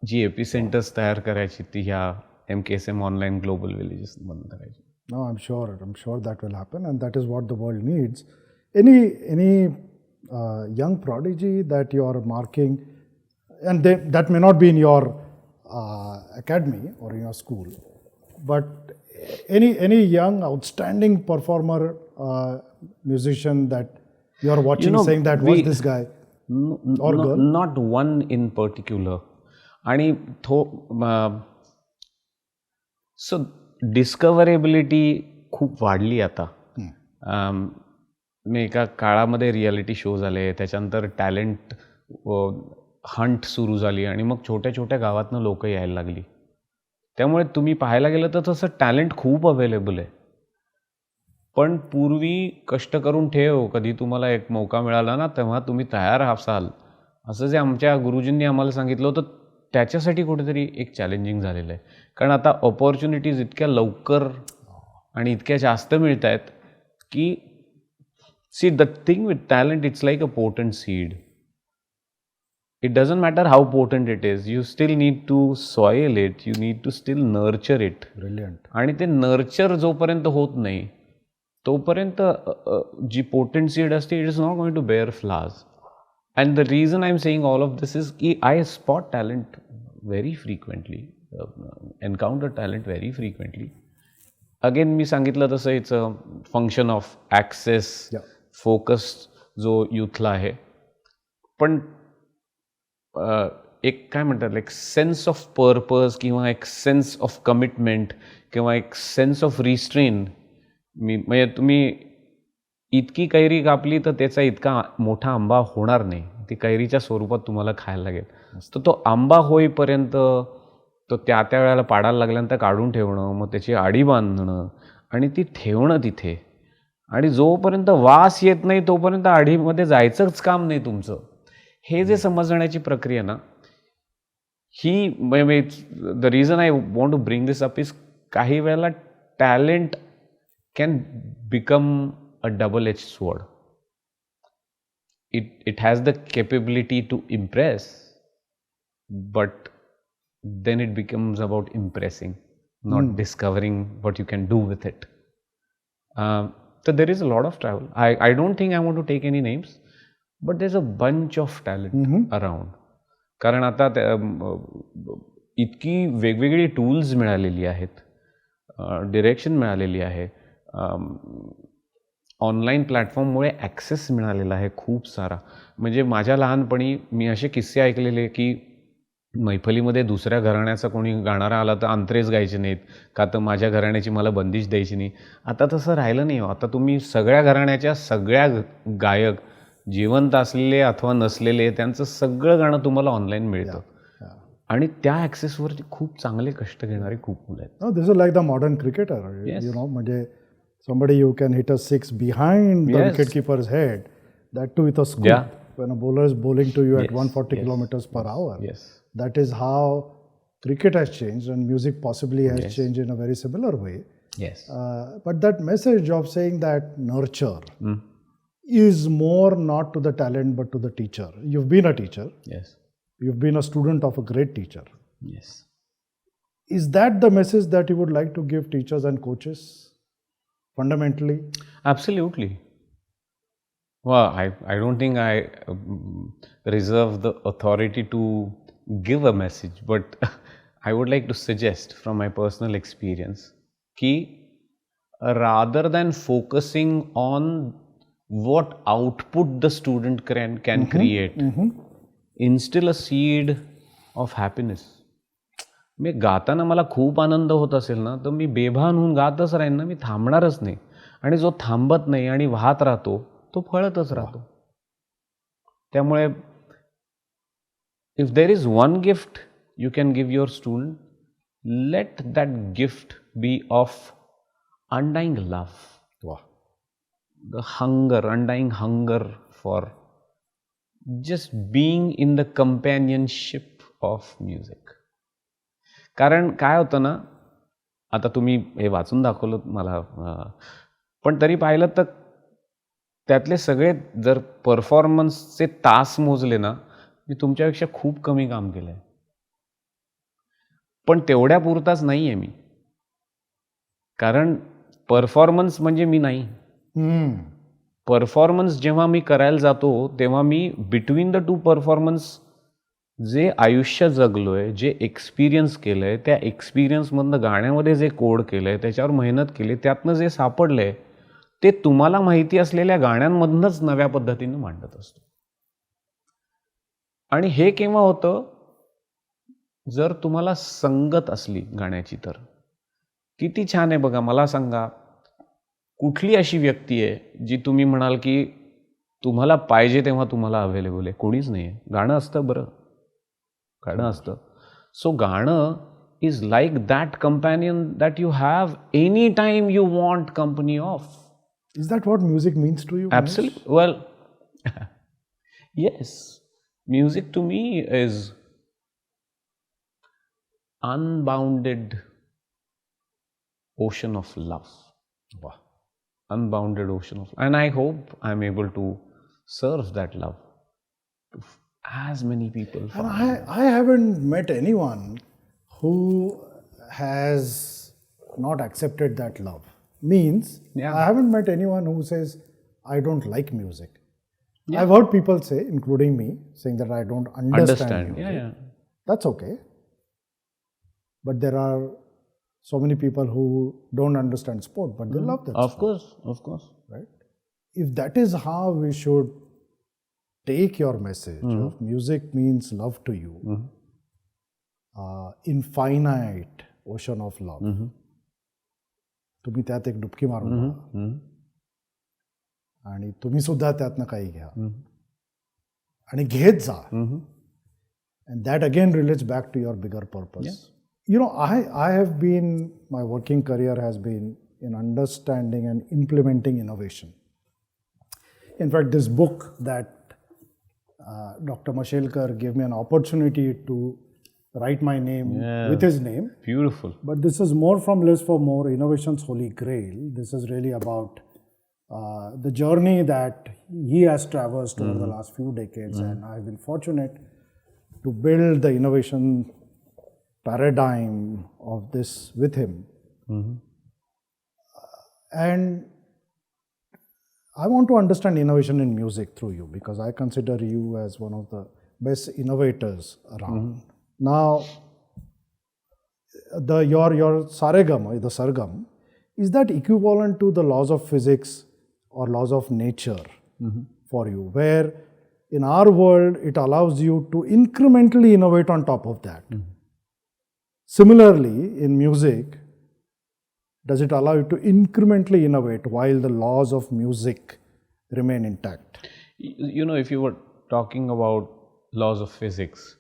जी एपिसेंटर्स तयार करायची ती ह्या MKSM ऑनलाईन ग्लोबल विलेजेस बंद करायची. No, I'm sure that will happen, and that is what the world needs. Any young prodigy that you are marking, and that may not be in your academy or in your school, but any young outstanding performer, musician that you are watching, saying that was this guy or girl? Not one in particular. आणि सो discoverability खूप वाढली आता. मी एका काळामध्ये reality shows आले, त्याच्यानंतर talent Hunt सुरू झाली, आणि मग छोट्या छोट्या गावातनं लोक यायला लागली. त्यामुळे तुम्ही पाहायला गेलं तर तसं टॅलेंट खूप अवेलेबल आहे. पण पूर्वी कष्ट करून ठेव, कधी तुम्हाला एक मौका मिळाला ना तेव्हा तुम्ही तयार असाल, असं जे आमच्या गुरुजींनी आम्हाला सांगितलं होतं, त्याच्यासाठी कुठेतरी एक चॅलेंजिंग झालेलं आहे. कारण आता ऑपॉर्च्युनिटीज इतक्या लवकर आणि इतक्या जास्त मिळत आहेत की see the thing with talent, it's like a potent seed. It doesn't matter how potent it is, you still need to soil it, you need to still nurture it. Brilliant. आणि ते नर्चर जोपर्यंत होत नाही तोपर्यंत जी potent seed असते, it is not going to bear flowers. And the reason I'm saying all of this is I spot talent very frequently, encounter talent very frequently. Again, मी सांगितलं तसं it's a function of access, focus जो यूथला आहे. पण एक काय म्हणतात, एक sense of purpose किंवा एक सेन्स ऑफ कमिटमेंट किंवा एक सेन्स ऑफ रिस्ट्रेन, म्हणजे तुम्ही इतकी कैरी कापली तर त्याचा इतका मोठा आंबा होणार नाही, ती कैरीच्या स्वरूपात तुम्हाला खायला लागेल. तर तो आंबा होईपर्यंत तो त्या वेळेला पाडायला लागल्यानंतर काढून ठेवणं, मग त्याची आडी बांधणं आणि ती ठेवणं तिथे, आणि जोपर्यंत वास येत नाही तोपर्यंत आडीमध्ये जायचंच काम नाही तुमचं. हे जे समजण्याची प्रक्रिया ना, ही the reason I want to bring this up is, काही वेळेला talent can become a double-edged sword. It has the capability to impress, but then it becomes about impressing, not discovering what you can do with it. So there is a lot of travel. I don't think I want to take any names, but there's a bunch of talent around. कारण आता इतकी वेगवेगळी tools मिळालेली आहेत, direction मिळालेली आहे, online प्लॅटफॉर्ममुळे access मिळालेला आहे खूप सारा. म्हणजे माझ्या लहानपणी मी असे किस्से ऐकलेले की मैफलीमध्ये दुसऱ्या घराण्याचा कोणी गाणारा आला तर अंतरेच गायचे नाहीत, का तर माझ्या घराण्याची मला बंदिश द्यायची नाही. आता तसं राहिलं नाही. आता तुम्ही सगळ्या घराण्याच्या सगळ्या गायक, जिवंत असलेले अथवा नसलेले, त्यांचं सगळं गाणं तुम्हाला ऑनलाईन मिळतं. आणि त्या ॲक्सेसवरती खूप चांगले कष्ट घेणारे खूप मुलं आहेत. This is like the modern cricketer, you know, म्हणजे somebody you can hit a six behind the wicketkeeper's head, that too with a scoop. Yeah. When a bowler is bowling to you at 140 kilometers per hour. Yes. That is how cricket has changed, and music possibly has changed in a very similar way. Yes. But that message of saying that nurture is more not to the talent but to the teacher. You've been a teacher. Yes. You've been a student of a great teacher. Yes. Is that the message that you would like to give teachers and coaches fundamentally? Absolutely. Well, I don't think I reserve the authority to give a message, but I would like to suggest from my personal experience कि rather than focusing on what output the student can create, instill a seed of happiness. मी गाताना मला खूप आनंद होत असेल ना, तर मी बेभान होऊन गातच राहीन ना, मी थांबणारच नाही. आणि जो थांबत नाही आणि वाहत राहतो तो फळतच राहतो. त्यामुळे if there is one gift you can give your student, let that gift be of undying love. Wow. The hunger, undying hunger for just being in the companionship of music. कारण काय होतं ना, आता तुम्ही हे वाचून दाखवलं मला, पण तरी पाहिलं तर त्यातले सगळे जर परफॉर्मन्सचे तास मोजले ना, मी तुमच्यापेक्षा खूप कमी काम केलं आहे. पण तेवढ्या पुरताच नाही आहे मी. कारण परफॉर्मन्स म्हणजे मी नाही. परफॉर्मन्स जेव्हा मी करायला जातो तेव्हा मी बिटवीन द टू परफॉर्मन्स जे आयुष्य जगलोय, जे एक्सपिरियन्स केलंय, त्या एक्सपिरियन्समधनं गाण्यामध्ये जे कोड केलंय, त्याच्यावर मेहनत केली, त्यातनं जे सापडलंय ते तुम्हाला माहिती असलेल्या गाण्यांमधनंच नव्या पद्धतीनं मांडत असतो. आणि हे केव्हा होतं, जर तुम्हाला संगत असली गाण्याची. तर किती छान आहे बघा. मला सांगा, कुठली अशी व्यक्ती आहे जी तुम्ही म्हणाल की तुम्हाला पाहिजे तेव्हा तुम्हाला अवेलेबल आहे? कोणीच नाही आहे. गाणं असतं, बरं, गाणं असतं. सो गाणं is like that companion that you have any time you want company of. Is that what music means to you? Absolutely. Well, yes. Music to me is unbounded ocean of love. Wow. Unbounded ocean of, and I hope I'm able to serve that love to as many people. And I haven't met anyone who has not accepted that love. Means, Yeah. I haven't met anyone who says, I don't like music. I've heard people say, including me, saying that I don't understand music. Yeah, yeah. That's okay. But there are so many people who don't understand sport, but they love that Of course, of course. right? If that is how we should take your message of music means love to you, infinite ocean of love, तुम्ही त्यात एक डुबकी मारून बघा. आणि तुम्ही सुद्धा त्यातनं काही घ्या आणि घेत जा. And that again relates back to your bigger purpose. Yeah. You know, I have been, my working career has been in understanding and implementing innovation. In fact, this book that Dr. Mashelkar gave me an opportunity to write my name with his name. Beautiful. But this is more from less for more, Innovation's Holy Grail. This is really about the journey that he has traversed over the last few decades, and I've been fortunate to build the innovation paradigm of this with him. And I want to understand innovation in music through you, because I consider you as one of the best innovators around. Now, your Saregama, the Sargam, is that equivalent to the laws of physics or laws of nature for you, where in our world it allows you to incrementally innovate on top of that? Similarly, in music, does it allow you to incrementally innovate while the laws of music remain intact? You know, if you were talking about laws of physics,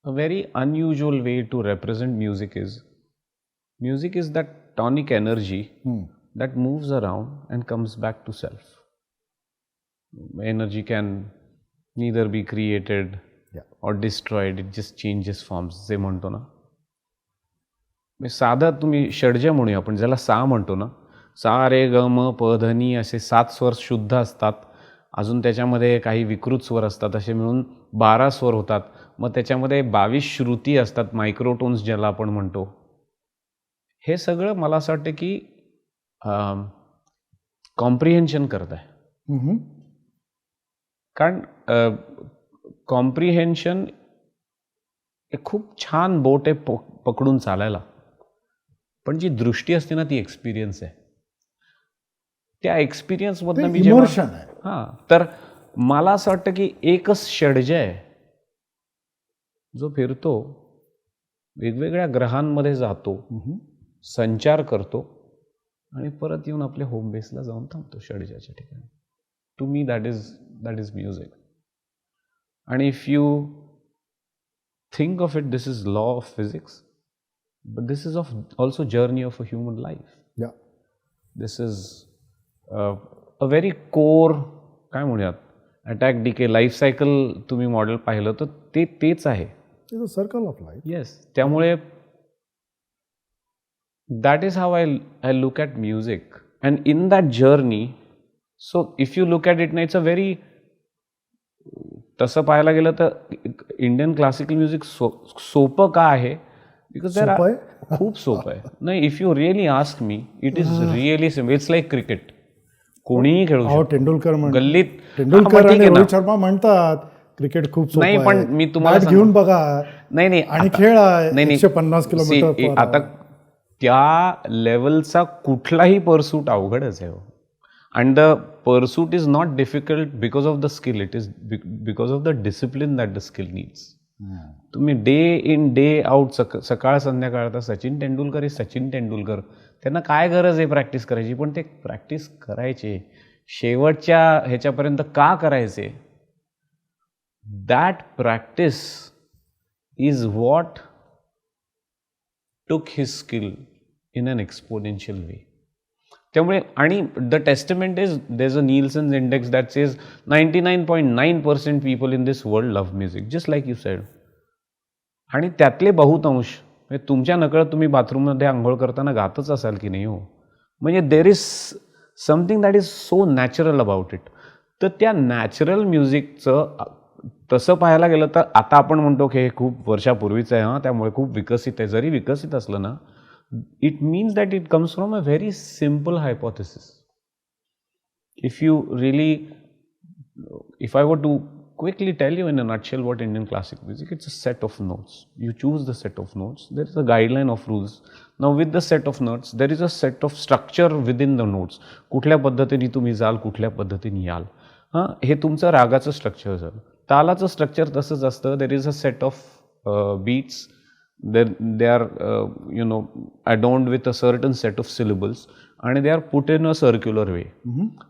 a very unusual way to represent music is that tonic energy that moves around and comes back to self. Energy can neither be created or destroyed, it just changes forms, जे म्हणतो ना. साधं तुम्ही षड्ज म्हणूया आपण, ज्याला सा म्हणतो ना, सा रे ग म प ध नी असे 7 स्वर शुद्ध असतात. अजून त्याच्यामध्ये काही विकृत स्वर असतात. असे मिळून 12 स्वर होतात. मग त्याच्यामध्ये 22 श्रुती असतात, मायक्रोटोन्स ज्याला आपण म्हणतो. हे सगळं मला असं वाटतं की कॉम्प्रिहेन्शन करत आहे. Mhm. कारण कॉम्प्रिहेन्शन हे खूप छान बोट आहे पकडून चालायला, पण जी दृष्टी असते ना ती एक्सपिरियन्स आहे. त्या एक्सपिरियन्समधनं मी जेव्हा इमोशन आहे. हां, तर मला असं वाटतं की एकच षड्ज आहे जो फिरतो, वेगवेगळ्या ग्रहांमध्ये जातो, संचार करतो आणि परत येऊन आपल्या होम बेसला जाऊन थांबतो षड्जाच्या ठिकाणी. To me that is music. आणि if you think of it, this is law of physics, but this is also journey of a human life. Yeah. This is a very core, काय म्हणूयात, attack decay life cycle तुम्ही model पाहिलं तर तेच आहे. It's a circle of life. Yes, त्यामुळे that is how I look at music, and in that journey, so if you look at it, it's a very, तसं पाहायला गेलं तर इंडियन क्लासिकल म्युझिक सोपं का आहे? बिकॉज सोपं आहे? खूप सोपं आहे. नाही, if you really ask me, it is really simple. It's like cricket. कोणीही खेळू अहो, शकतो. तेंडुलकर गल्लीत तेंडुलकर आणि रोहित शर्मा म्हणतात क्रिकेट खूप सोपं नाही, आहे. पण मी तुम्हाला बॅट घेऊन बघा नाही आणि खेळा. नाही 150 किलोमीटर. आता त्या लेवलचा कुठलाही परसूट अवघडच आहे. And the pursuit is not difficult because of the skill, it is because of the discipline that the skill needs. तुम्ही डे इन डे आउट, सकाळ संध्याकाळ, आता सचिन तेंडुलकर इज सचिन तेंडुलकर. त्यांना काय गरज आहे प्रॅक्टिस करायची, पण ते प्रॅक्टिस करायचे. शेवटच्या ह्याच्यापर्यंत का करायचे? That practice is what took his skill in an exponential way. त्यामुळे, आणि the testament is, there is a Nielsen's index that says 99.9% people in this world love music, just like you said. आणि त्यातले बहुतांश, म्हणजे तुमच्या नकळत तुम्ही बाथरूममध्ये आंघोळ करताना गातच असाल की नाही हो. म्हणजे there is something that is so natural about it. तर त्या नॅचरल म्युझिकचं तसं पाहायला गेलं तर आता आपण म्हणतो की हे खूप वर्षापूर्वीचं आहे, हां, त्यामुळे खूप विकसित आहे. जरी विकसित असलं ना, it means that it comes from a very simple hypothesis. If you really, if I were to quickly tell you in a nutshell what Indian classical music, it's a set of notes. You choose the set of notes. There is a guideline of rules. Now with the set of notes, there is a set of structure within the notes. कुठल्या पद्धतीने तुम्ही जाल, कुठल्या पद्धतीने याल, हां, हे तुमचं रागाचं structure झालं. तालाचं स्ट्रक्चर तसंच असतं. There is a set of beats. They are adorned with a certain set of syllables आणि they are put in a circular way.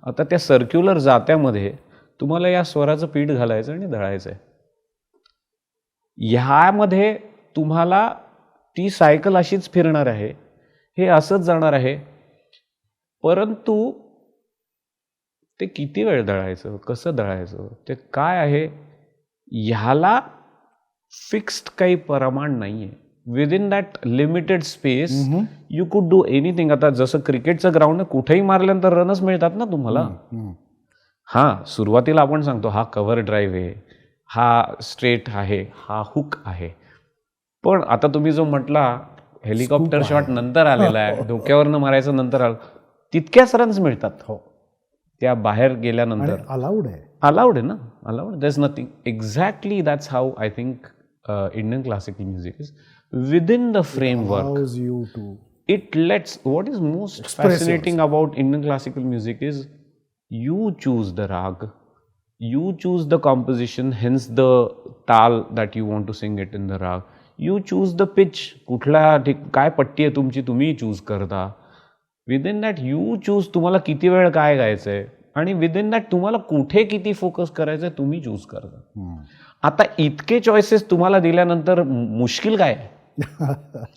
आता त्या सर्क्युलर जात्यामध्ये तुम्हाला या स्वराचं पीठ घालायचं आणि दळायचं आहे. ह्यामध्ये तुम्हाला ती सायकल अशीच फिरणार आहे, हे असंच जाणार आहे. परंतु ते किती वेळ दळायचं, कसं दळायचं, ते काय आहे, ह्याला फिक्स्ड काही प्रमाण नाही आहे. Within that limited space you could do anything. आता जसं क्रिकेटचं ग्राउंड कुठेही मारल्यानंतर रनच मिळतात ना तुम्हाला. हां, सुरुवातीला आपण सांगतो हा कव्हर ड्राईव्ह आहे, हा स्ट्रेट आहे, हा हुक आहे. पण आता तुम्ही जो म्हटला हेलिकॉप्टर शॉट नंतर आलेला आहे, डोक्यावरनं मारायचं नंतर आलं, तितक्याच रन्स मिळतात. हो, त्या बाहेर गेल्यानंतर अलाउड आहे. अलाउड आहे ना, allowed. There is nothing. Exactly that's how I think Indian classical music is. Within the framework it lets, what is most fascinating about Indian classical music is you choose the rag, you choose the composition, hence the tal that you want to sing it in the rag, you choose the pitch, कुठला काय पट्टी आहे तुमची तुम्ही choose करता. Within that you choose तुम्हाला किती वेळ काय गायचं आहे, आणि विदिन दॅट तुम्हाला कुठे किती फोकस करायचं आहे तुम्ही चूज करता. आता इतके चॉईसेस तुम्हाला दिल्यानंतर मुश्किल काय आहे?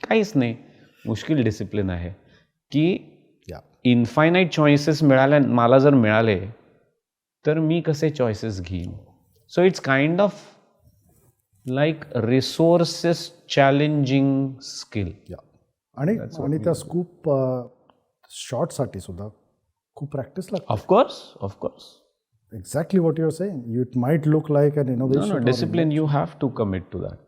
काहीच नाही. मुश्किल डिसिप्लिन आहे की इन्फायनाईट चॉईसेस मला जर मिळाले तर मी कसे चॉईसेस घेईन. So it's kind of like resources challenging skill. आणि त्या स्कूप शॉटसाठी सुद्धा खूप प्रॅक्टिस लागते. Of course. exactly what you're saying. It might look like an innovation. No, discipline, you have to commit to that.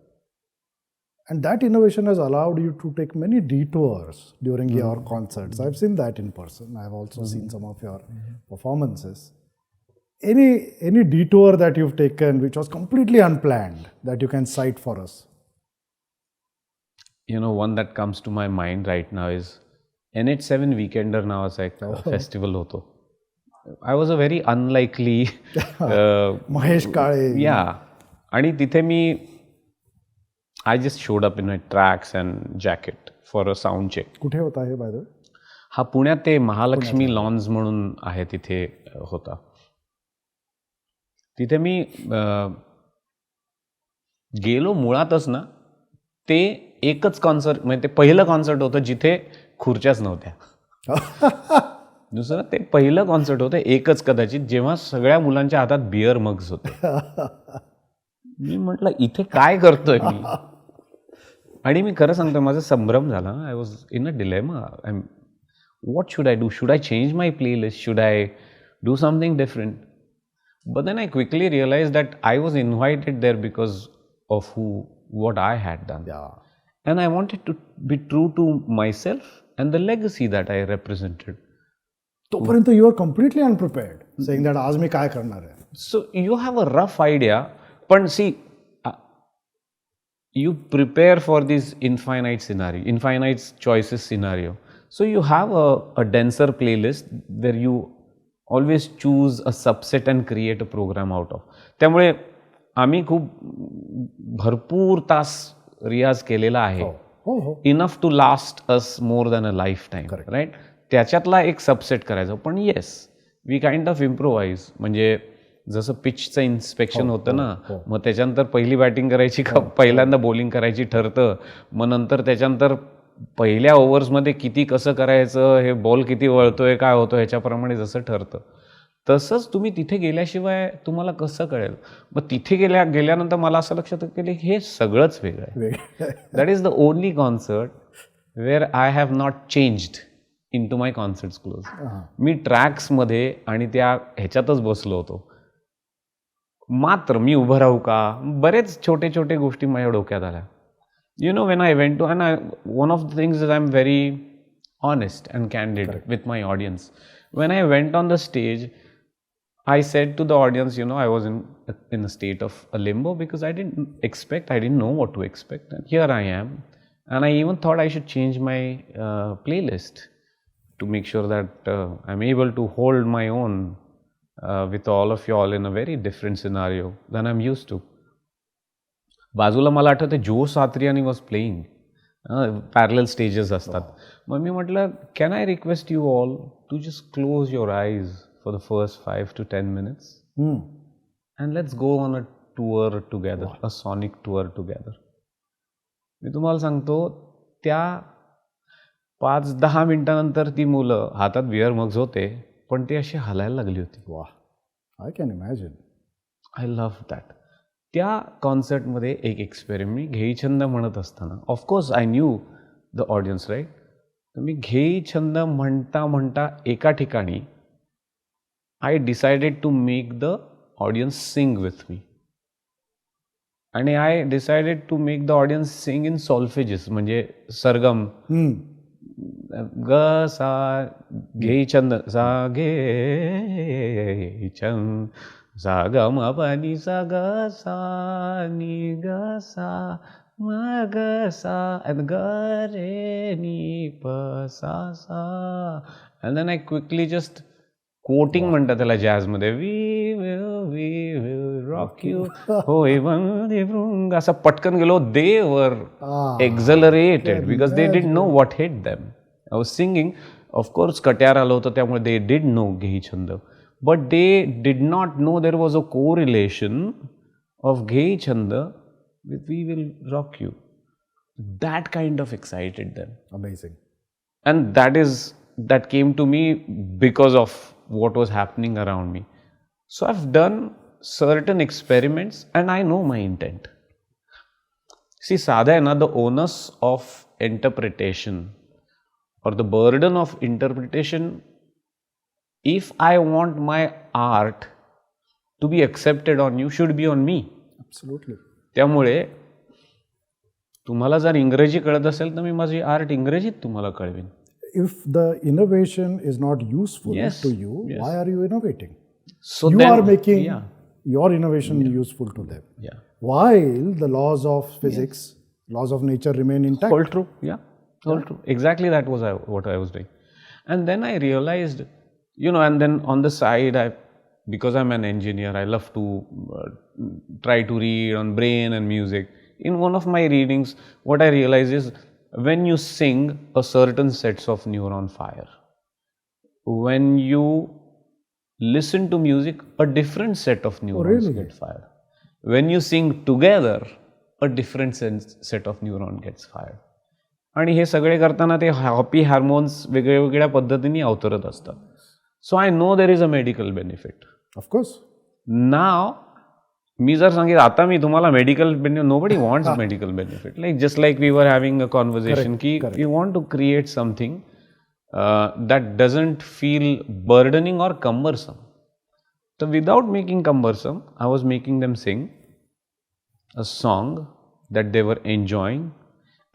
And that innovation has allowed you to take many detours during your concerts. I've seen that in person. I've also seen some of your performances. Any detour that you've taken which was completely unplanned that you can cite for us? One that comes to my mind right now is NH7 Weekender नावाचा एक festival होतो. I was a very unlikely Mahesh Kale. yeah. आणि तिथे मी I just showed up in my tracks and jacket for a sound check. कुठे होता हे by the way? हा पुण्यात ते महालक्ष्मी लॉन्स म्हणून आहे तिथे होता. तिथे मी गेलो मुळातच ना, ते एकच कॉन्सर्ट म्हणजे ते पहिलं कॉन्सर्ट होतं जिथे खुर्च्याच नव्हत्या. दुसरं ते पहिलं कॉन्सर्ट होतं एकच कदाचित जेव्हा सगळ्या मुलांच्या हातात बिअर मग्स होते. मी म्हटलं इथे काय करतोय मी. आणि मी खरं सांगतो माझा संभ्रम झाला. आय was in a dilemma. What should I do? Should I change my playlist? Should I do something different? But then I quickly realized that I was invited there because of what I had done. Yeah. And I wanted to be true to myself and the legacy that I represented. तोपर्यंत you are completely unprepared, saying that आज मी काय करणार आहे. So you have a rough idea, but see, you prepare for this infinite choices scenario. So you have a denser playlist where you always choose a subset and create a program out of. त्यामुळे आम्ही खूप भरपूर तास रियाज केलेला आहे. Enough to last us more than a life time, right? त्याच्यातला एक subset करायचा. पण yes, we kind of improvise. म्हणजे जसं पिचचं इन्स्पेक्शन होतं ना, मग त्याच्यानंतर पहिली बॅटिंग करायची का पहिल्यांदा बॉलिंग करायची ठरतं. मग नंतर त्याच्यानंतर पहिल्या ओव्हर्समध्ये किती कसं करायचं, हे बॉल किती वळतोय, काय होतं, ह्याच्याप्रमाणे जसं ठरतं. तसंच तुम्ही तिथे गेल्याशिवाय तुम्हाला कसं कळेल. मग तिथे गेल्यानंतर मला असं लक्षात केलं हे सगळंच वेगळं आहे. That is the only concert where I have not changed in to my concerts close. मी ट्रॅक्समध्ये आणि त्या ह्याच्यातच बसलो होतो. मात्र मी उभं राहू का, बरेच छोटे छोटे गोष्टी माझ्या डोक्यात आल्या. When I went to, and one of the things is I'm very honest and candid with my audience. When I went on the stage, I said to the audience, I was in a state of a limbo because I didn't know what to expect. And here I am. And I even thought I should change my playlist to make sure that I'm able to hold my own with all of y'all in a very different scenario than I'm used to. बाजूला मला आठवतं Joe Satriani was playing. Parallel stages असतात. मग मी म्हटलं can I request you all to just close your eyes for the first 5 to 10 minutes and let's go on a tour together, a sonic tour together. मी तुम्हाला सांगतो त्या 5-10 मिनिटानंतर ती मुलं हातात बिअर मग्स होते पण ती अशी हलायला लागली होती. वा, I can imagine. I love that. त्या कॉन्सर्टमध्ये एक एक्सपेरिमेंट, घेई छंद म्हणत असताना of course I knew the audience, right? तर मी घेई छंद म्हणता म्हणता एका ठिकाणी I decided to make the audience sing with me. And I decided to make the audience sing in solfeges, म्हणजे सरगम. ग सा घेई छंद सा घे छंद सा ग म प नि सा ग सा नि ग सा म ग सा and ग रे नि प सा सा. and then I quickly just quoting म्हणतात त्याला जॅझमध्ये, वी विल रॉक यू होय वंदे भृंग, असं पटकन गेलो. They were exhilarated because they did know what hit them. I was singing. Of course Katyar आलं होतं त्यामुळे दे डिड नो घेई छंद. But they did not know there was a correlation of Ghei Chanda with We Will Rock You. That kind of excited them. Amazing. And that came to me because of what was happening around me. So I've done certain experiments and I know my intent. See, sadhana, the onus of interpretation or the burden of interpretation, if I want my art to be accepted on you should be on me. Absolutely. त्यामुळे तुम्हाला जर इंग्रजी कळत असेल तर मी माझी art इंग्रजीत तुम्हाला कळवीन. If the innovation is not useful Yes, to you, why are you innovating? So You then, are making yeah, your innovation useful to them. yeah. While the laws of physics, laws of nature remain intact. All true, yeah, all true. Exactly that was what I was doing. And then I realized, and then on the side, because I'm an engineer, I love to try to read on brain and music. In one of my readings, what I realized is when you sing, a certain sets of neuron fire. When you listen to music, a different set of neurons get fired. When you sing together, a different set of neuron gets fired. आणि हे सगळे करताना ते happy hormones वेगवेगळ्या पद्धतीने अवतरत असतात. So I know there is a medical benefit. Of course. Now मी जर सांगितलं आता मी तुम्हाला medical benefit, nobody wants medical benefit. Just like we were having a conversation की we want to create something that doesn't feel burdening or cumbersome. So without making cumbersome, I was making them sing a song that they were enjoying.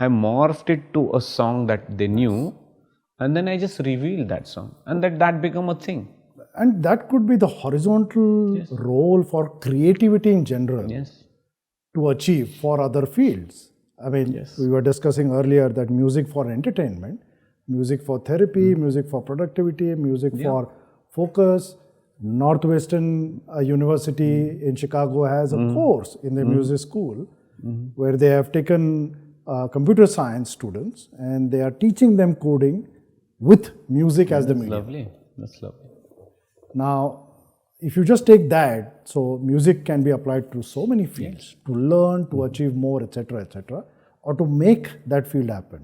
I morphed it to a song that they knew, and then I just revealed that song, and that became a thing. And that could be the horizontal role for creativity in general Yes. to achieve for other fields. I mean, we were discussing earlier that music for entertainment, music for therapy, music for productivity, music for focus. Northwestern University in Chicago has a course in their music school where they have taken computer science students and they are teaching them coding with music as the medium. Lovely. That's lovely. Now, if you just take that, so music can be applied to so many fields to learn, to achieve more, etc., or to make that field happen.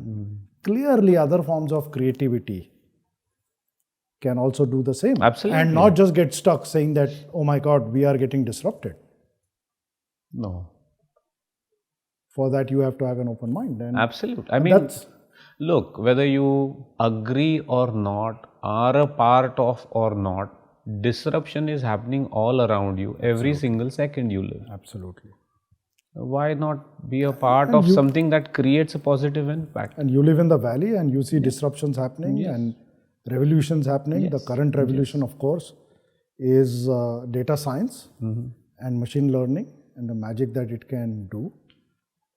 Clearly, other forms of creativity can also do the same. Absolutely. And not just get stuck saying that, oh my God, we are getting disrupted. No. For that, you have to have an open mind. And Absolutely. I mean, look, whether you agree or not, are a part of or not, disruption is happening all around you every single second you live. Absolutely. Why not be a part of something that creates a positive impact? And you live in the valley and you see disruptions happening and revolutions happening. The current revolution, of course, is data science and machine learning and the magic that it can do.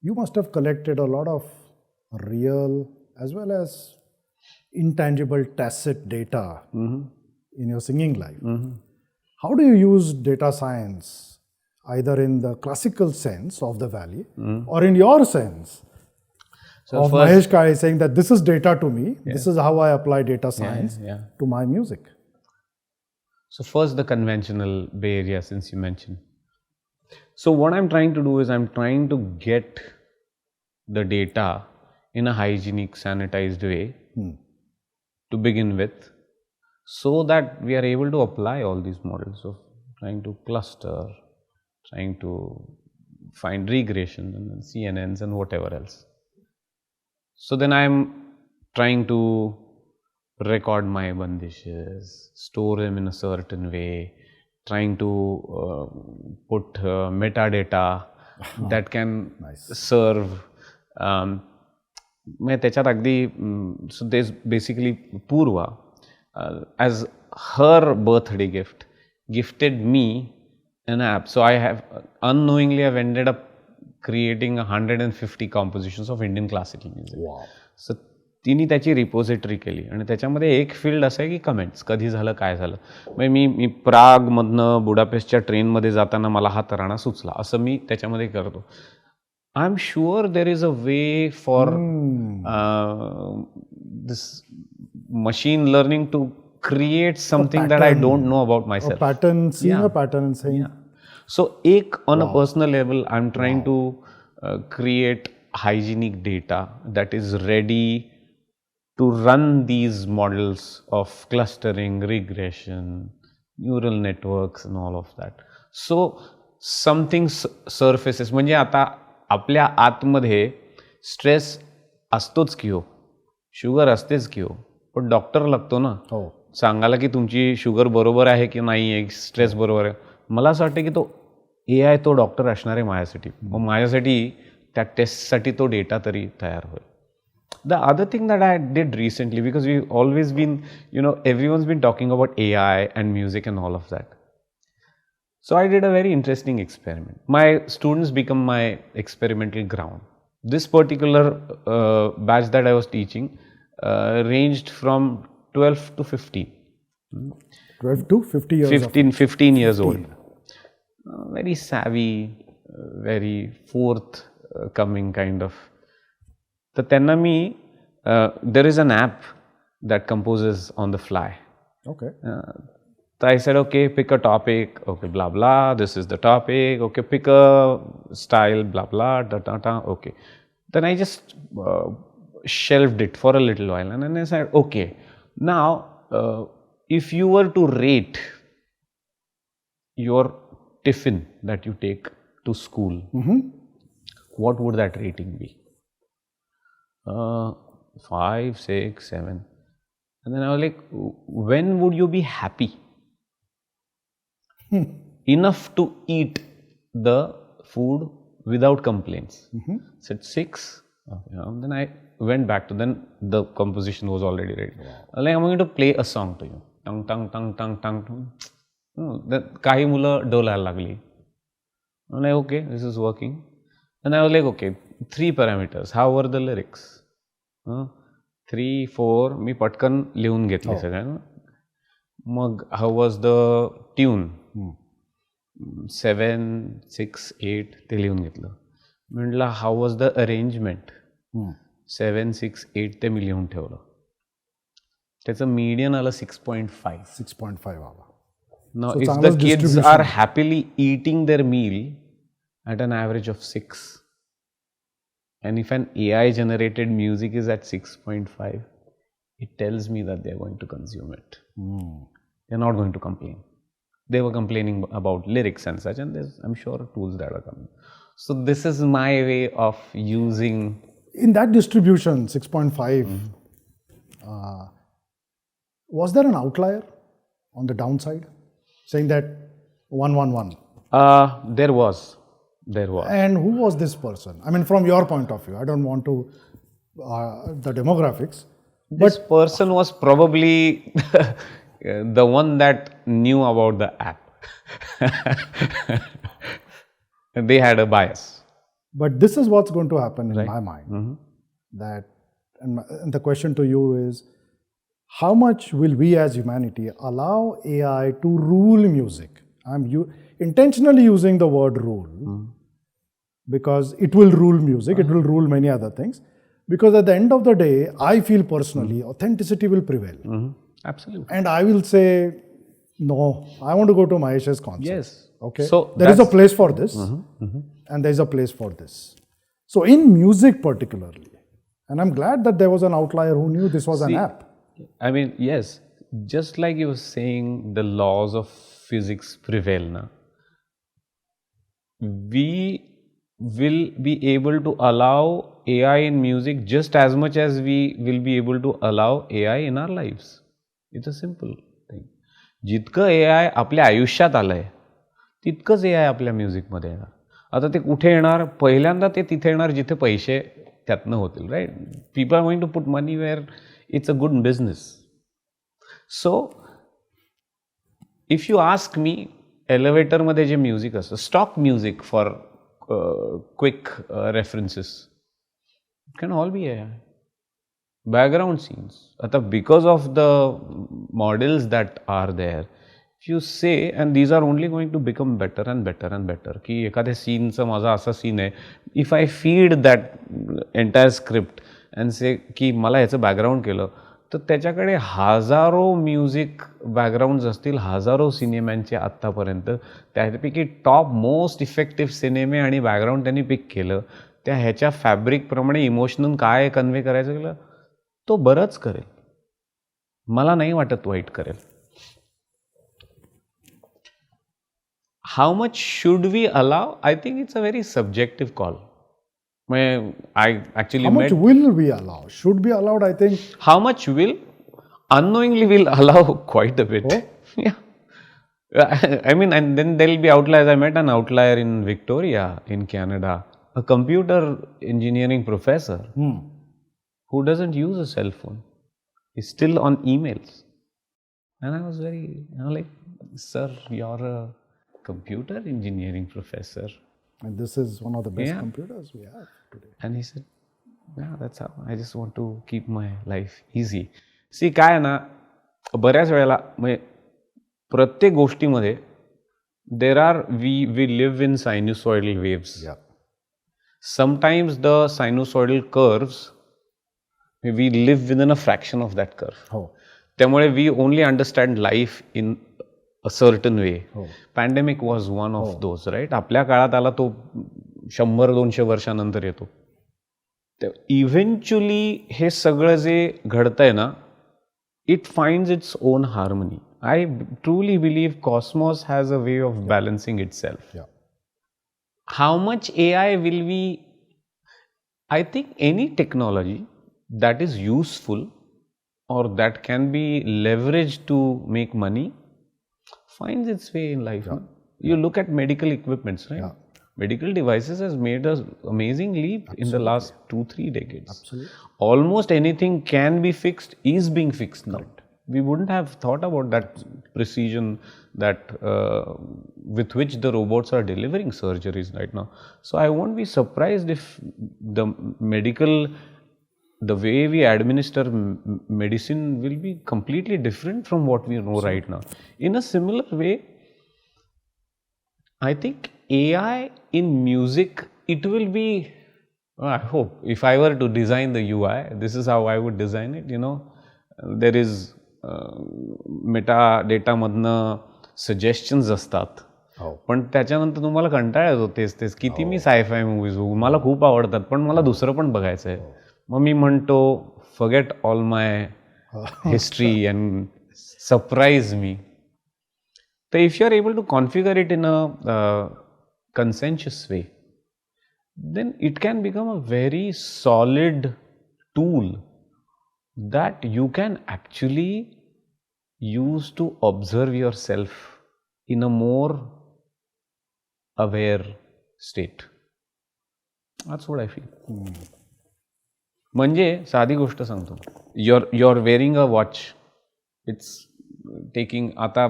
You must have collected a lot of real as well as intangible tacit data in your singing life. How do you use data science, either in the classical sense of the valley or in your sense of Mahesh Kale saying that this is data to me, this is how I apply data science to my music? So first the conventional Bay Area, since you mentioned. So what I'm trying to do is I'm trying to get the data in a hygienic, sanitized way to begin with, so that we are able to apply all these models of trying to cluster, trying to find regression and then CNNs and whatever else. So then I'm trying to record my bandishes, store them in a certain way, trying to put metadata that can serve. त्याच्यात अगदी so there's basically Purva as her birthday gift gifted me an app. So I have unknowingly I've ended up creating 150 compositions of Indian classical music. Wow. So तिने त्याची repository केली आणि त्याच्यामध्ये एक field असं आहे की कमेंट्स कधी झालं काय झालं. म्हणजे मी प्रागमधनं बुडापेस्टच्या ट्रेनमध्ये जाताना मला हा तराणा सुचला असं मी त्याच्यामध्ये करतो. I am sure there is a way for this machine learning to create something that I don't know about myself. A pattern, seeing a pattern and saying. So, on a personal level, I'm trying to create hygienic data that is ready to run these models of clustering, regression, neural networks and all of that. So, something surfaces. म्हणजे आता आपल्या आतमध्ये stress असतोच की हो, sugar असतेच की हो, पण डॉक्टर लागतो ना सांगायला की तुमची शुगर बरोबर आहे की नाही आहे, स्ट्रेस बरोबर आहे. मला असं वाटतं की तो AI तो डॉक्टर असणार आहे माझ्यासाठी. मग माझ्यासाठी त्या टेस्टसाठी तो डेटा तरी तयार होईल. The other thing that I did recently, because we've always been, everyone's been talking about AI and music and all of that. So I did a very interesting experiment. My students become my experimental ground. This particular batch that I was teaching ranged from 12 to 15. 12 to 50 years. 15 years old. Very savvy, very forthcoming kind of. तर त्यांना मी there is an app that composes on the fly. Okay. So I said, okay, pick a topic, okay, blah blah, this is the topic, okay, pick a style, blah blah, da da da, okay. Then I just shelved it for a little while, and then I said, okay, now if you were to rate your tiffin that you take to school, what would that rating be? 5, 6, 7. And then I was like, when would you be happy enough to eat the food without complaints? Said 6. Okay. Then I went back to, then the composition was already ready. I was like, I'm going to play a song to you. Tang, tang, tang, tang, tang, tang. काही मुलं डोलायला लागली. I'm like, okay, this is working. And I was like, okay, 3 parameters. How were the lyrics? 3, 4, मी पटकन लिहून घेतली सगळ्यांना. मग how was the tune? 7, 6, 8 ते लिहून घेतलं. म्हटलं how was the arrangement? 7, 6, 8 ते मी लिहून ठेवलं. त्याचं मीडियन आलं 6.5. 6.5 आला. Now, So if चांगलंच the kids distribution. are happily eating their meal at an average of 6, and if an AI generated music is at 6.5, it tells me that they're going to consume it. They're not going to complain. They were complaining about lyrics and such, and there's, I'm sure, tools that are coming. So this is my way of using. In that distribution, 6.5, was there an outlier on the downside, saying that 111? There was. And who was this person? I mean, from your point of view, I don't want to the demographics. This person was probably the one that knew about the app. They had a bias. But this is what's going to happen in my mind. That, and the question to you is, how much will we as humanity allow AI to rule music? I'm intentionally using the word rule because it will rule music, it will rule many other things. Because at the end of the day, I feel personally, authenticity will prevail. Absolutely. And I will say, no, I want to go to Mahesh's concert. Yes. Okay. So there is a place for this, and there is a place for this. So in music particularly, and I'm glad that there was an outlier who knew this was an app. I mean, yes, just like you were saying, the laws of physics prevail now. We will be able to allow AI in music just as much as we will be able to allow AI in our lives. It's a simple thing. जितकं AI आपल्या आयुष्यात आलंय, तितकंच AI आपल्या म्युझिकमध्ये येणार. आता ते कुठे येणार? पहिल्यांदा ते तिथे येणार जिथे पैसे त्यातनं होतील, right? People are going to put money where it's a good business. So if you ask me, एलिव्हेटरमध्ये जे म्युझिक असतं, stock music for quick references, can all be AI. Background scenes. Ata because of the models that are there, if you say, and these are only going to become better and better and better, की एखाद्या सीनचा माझा असा scene आहे, if I feed that entire script and say की मला ह्याचं background केलं, तर त्याच्याकडे हजारो म्युझिक बॅकग्राऊंड्स असतील, हजारो सिनेमांचे आत्तापर्यंत. त्यापैकी टॉप मोस्ट इफेक्टिव्ह सिनेमे आणि बॅकग्राऊंड त्यांनी पिक केलं. त्या ह्याच्या फॅब्रिकप्रमाणे इमोशनल काय कन्वे करायचं गेलं, तो बरंच करेल. मला नाही वाटत वाईट करेल. हाऊ मच शुड वी अलाव? I think it's a very subjective call. I actually how much will we allow? Should be allowed, I think. How much will? Unknowingly will allow quite a bit. Oh? Yeah. I mean, and then there'll be outliers. I met an outlier in Victoria, in Canada, a computer engineering professor who doesn't use a cell phone. He's still on emails. And I was like, sir, you're a computer engineering professor. And this is one of the best Yeah. computers we have today. And he said, yeah, that's how. I just want to keep my life easy. See, काय आहे ना, बऱ्याच वेळेला म्हणजे प्रत्येक गोष्टीमध्ये there are, we live in sinusoidal waves. Yeah. Sometimes the sinusoidal curves, we live within a fraction of that curve. Oh. त्यामुळे we only understand life in a certain way. Oh. Pandemic was one of those, right? आपल्या काळात आला तो 100-200 वर्षानंतर येतो. Eventually हे सगळं जे घडतंय ना, it finds its own harmony. I truly believe Cosmos has a way of balancing itself. Yeah. How much AI will we? I think any technology that is useful or that can be leveraged to make money finds its way in life. No? You look at medical equipments, right? Yeah. Medical devices has made us amazing leap in the last 2-3 decades. Absolutely. Almost anything can be fixed, is being fixed now. We wouldn't have thought about that precision that with which the robots are delivering surgeries right now. So I won't be surprised if the way we administer medicine will be completely different from what we know right now. In a similar way, I think AI in music, it will be, I hope, if I were to design the UI, this is how I would design it, there is metadata मधनं suggestions असतात. पण त्याच्यानंतर तुम्हाला कंटाळा येतो तेच किती मी sci-fi movies बघू, मला खूप आवडतात पण मला दुसरं पण बघायचं आहे. मग मी म्हणतो forget all my history and surprise me. तर if you are able to configure it in a consensus way, then it can become a very solid tool that you can actually use to observe yourself in a more aware state. That's what I feel. म्हणजे साधी गोष्ट सांगतो, you're wearing a watch, it's taking, आता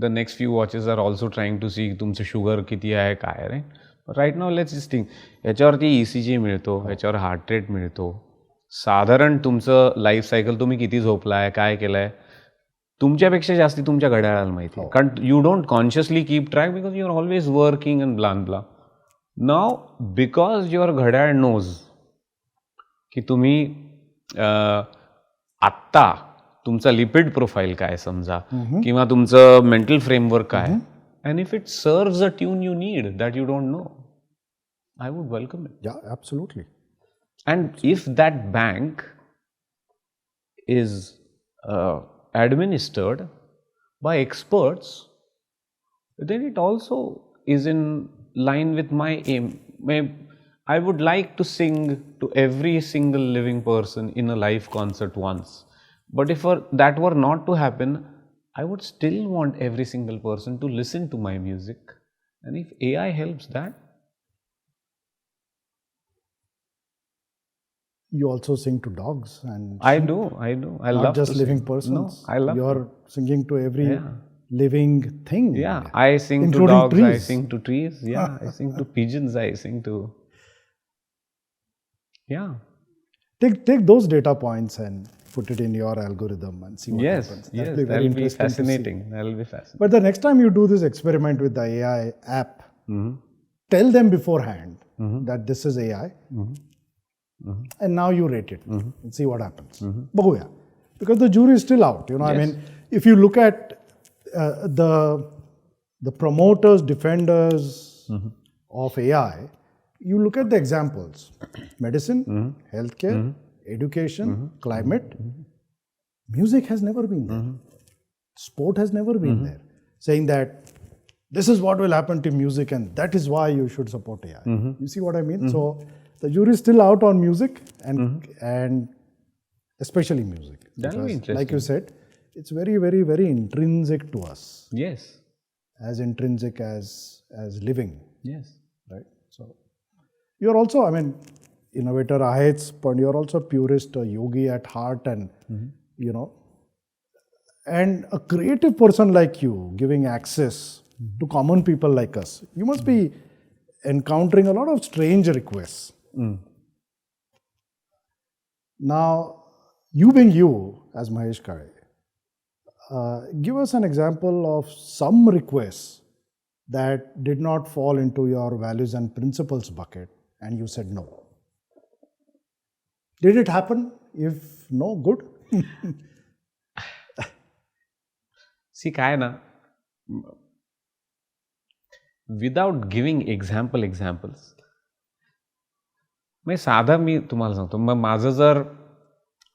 the next few watches are also trying to see तुमचं sugar किती आहे काय आहे. Right now let's just think, ह्याच्यावरती ECG मिळतो, ह्याच्यावर हार्ट रेट मिळतो, साधारण तुमचं लाईफ सायकल, तुम्ही किती झोपलाय काय केलंय तुमच्यापेक्षा जास्ती तुमच्या घड्याळाला माहिती आहे. कारण you don't consciously keep track because you are always working and blah blah. Now because your घड्याळ नोज की तुम्ही आत्ता तुमचा लिपिड प्रोफाईल काय समजा किंवा तुमचं मेंटल फ्रेमवर्क काय, and if it serves a tune you need that you don't know, I would welcome it. Yeah, absolutely. And if that bank is administered by experts, then it also is in line with my aim. I would like to sing to every single living person in a live concert once. But if that were not to happen, I would still want every single person to listen to my music. And if AI helps that. You also sing to dogs and I do. I not love just to living sing. persons. No, I love. You're singing to every Yeah. living thing. Yeah, I sing to Including dogs, I trees. sing to trees, yeah, I sing to pigeons, I sing to, yeah. Take those data points and put it in your algorithm and see what Yes, happens. yes, very that'll be interesting to see. fascinating. That'll be fascinating. But the next time you do this experiment with the AI app, tell them beforehand that this is AI, and now you rate it and see what happens. Bahuya. Because the jury is still out. I Yes. mean, if you look at the promoters, defenders of AI, you look at the examples: medicine, healthcare, education, climate. Music has never been there. Sport has never been there. Saying that this is what will happen to music and that is why you should support AI. You see what I mean? So the jury is still out on music and especially music. That'll be Because, interesting. like you said, it's very, very, very intrinsic to us. Yes. as intrinsic as living, Yes. right? So you're also, I mean, innovator आहेच, पण you're also purist, a yogi at heart, and you know, and a creative person like you giving access to common people like us. You must be encountering a lot of strange requests. Now, you being you as Mahesh Kale, give us an example of some requests that did not fall into your values and principles bucket and you said no. Did it happen? If no, good. सी काय ना, without giving examples, म्हणजे साधं मी तुम्हाला सांगतो, मग माझं जर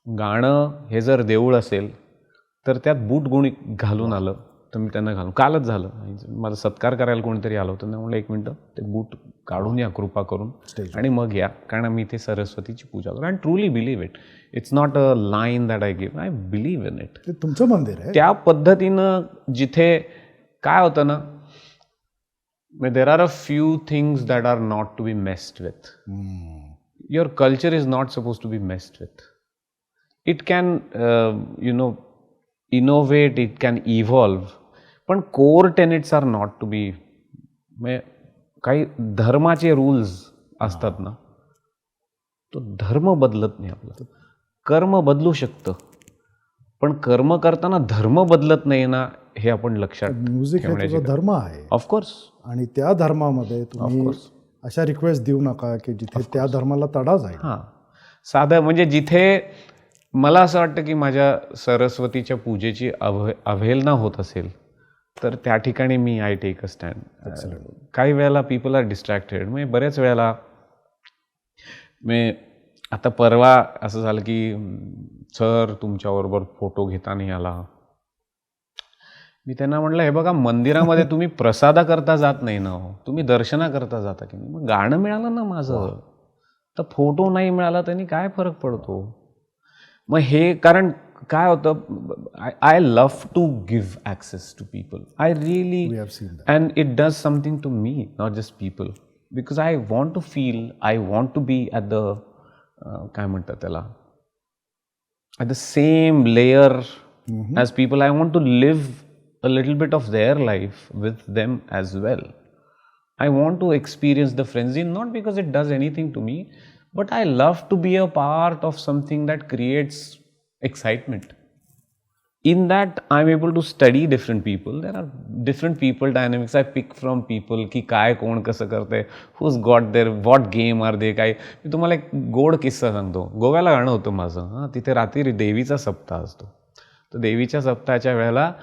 गाणं हे जर देऊळ असेल तर त्यात बूट गुणी घालून आलं तर मी त्यांना घालून, कालच झालं, माझा सत्कार करायला कोणीतरी आलं होतं, म्हणलं 1 मिनटं ते बूट काढून या कृपा करून आणि मग या, कारण मी ते सरस्वतीची पूजा करू. And truly believe it. It's not a line that I give, I believe in it. ते तुमचं मंदिर आहे. त्या पद्धतीनं जिथे काय होतं ना, there are a few things that are not to be messed with. Your culture is not suppose to be messed with. It can innovate, it can evolve, पण core tenets are not to be. म्हणजे काही धर्माचे rules असतात ना, तो धर्म बदलत नाही आपला. कर्म बदलू शकतं, पण कर्म करताना धर्म बदलत नाही ना, हे आपण लक्षात म्युझिक हे तुझा धर्म आहे. ऑफकोर्स. आणि त्या धर्मामध्ये तुम्ही अशा रिक्वेस्ट देऊ नका की जिथे त्या धर्माला तडा जाईल. हां, साधं म्हणजे जिथे मला असं वाटतं की माझ्या सरस्वतीच्या पूजेची अवहेलना होत असेल तर त्या ठिकाणी मी आय टेक अ स्टँड. काही वेळेला पीपल आर डिस्ट्रॅक्टेड. म्हणजे बऱ्याच वेळेला मी आता परवा असं झालं की सर तुमच्याबरोबर फोटो घेता नाही आला. मी त्यांना म्हटलं, हे बघा मंदिरामध्ये तुम्ही प्रसादा करता जात नाही ना, तुम्ही दर्शना करता जाता की नाही. मग गाणं मिळालं ना माझं, तर फोटो नाही मिळाला त्यांनी काय फरक पडतो. मग हे कारण काय होतं, I love to give access to people. I really, and it does something to me, not just people, because I want to feel, I want to be at the काय म्हणतात त्याला, at the same layer as people. I want to live a little bit of their life with them as well. I want to experience the frenzy, not because it does anything to me, but I love to be a part of something that creates excitement. In that, I'm able to study different people. There are different people dynamics. I pick from people की काय कोण कसं करते, who's got their, what game are they. काय मी तुम्हाला एक गोड किस्सा सांगतो. गोव्याला गाणं होतं माझं. हां, तिथे रात्री देवीचा सप्ताह असतो. तर देवीच्या सप्ताहाच्या वेळेला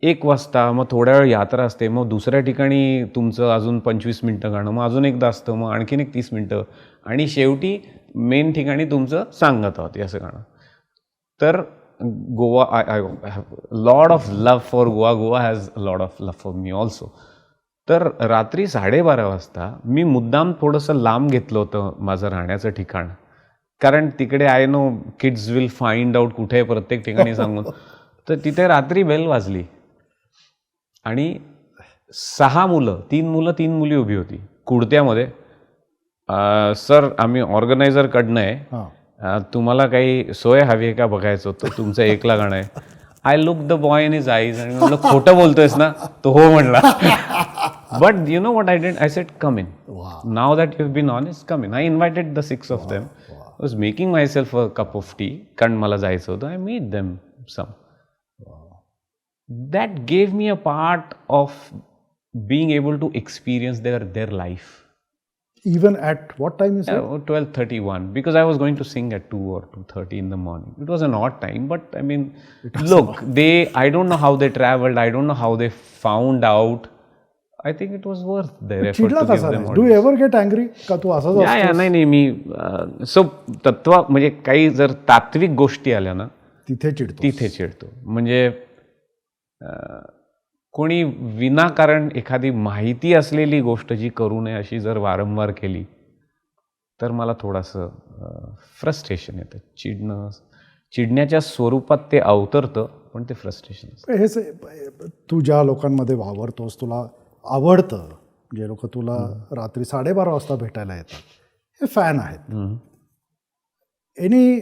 1 वाजता मग थोड्या वेळ यात्रा असते, मग दुसऱ्या ठिकाणी तुमचं अजून 25 मिनटं गाणं, मग अजून एकदा असतं, मग आणखीन एक 30 मिनटं, आणि शेवटी मेन ठिकाणी तुमचं सांगत आहोत असं गाणं. तर Goa, I have lot of love for Goa. Goa has lot of love for me also. तर रात्री 12:30 वाजता मी मुद्दाम थोडंसं लांब घेतलं होतं माझं राहण्याचं ठिकाण, कारण तिकडे I know kids will find out कुठे प्रत्येक ठिकाणी सांगून. तर तिथे रात्री बेल वाजली आणि 6 मुलं, 3 मुली उभी होती कुडत्यामध्ये. सर आम्ही ऑर्गनायझरकडनं आहे, तुम्हाला काही सोय हवी आहे का बघायचं होतं, तुमचं एकला गाणं आहे. I look the boy in his eyes आणि म्हटलं खोटं बोलतोयस ना, तो हो म्हणला. But you know what I did, I said come in, now that you have been honest, come in. I invited the 6 of them. I was making myself a cup of tea, कारण मला जायचं होतं. I meet them some. That gave me a part of being able to experience their life. Even at what time you said? 12:31, because I was going to sing at 2 or 2:30 in the morning. It was an odd time, but I mean, look, I don't know how they traveled, I don't know how they found out. I think it was worth their effort to give them. Do you ever get angry? का तू असाच असतोस? या नाही मी सो तत्व म्हणजे काही जर तात्विक गोष्टी आल्या ना तिथे चिडतो. म्हणजे कोणी विनाकारण एखादी माहिती असलेली गोष्ट जी करू नये अशी जर वारंवार केली तर मला थोडंसं फ्रस्ट्रेशन येतं, चिडणं चिडण्याच्या स्वरूपात ते अवतरतं, पण ते फ्रस्ट्रेशन असतं. तू ज्या लोकांमध्ये वावरतोस, तुला आवडतं, जे लोक तुला रात्री 12:30 वाजता भेटायला येतात, हे फॅन आहेत. Any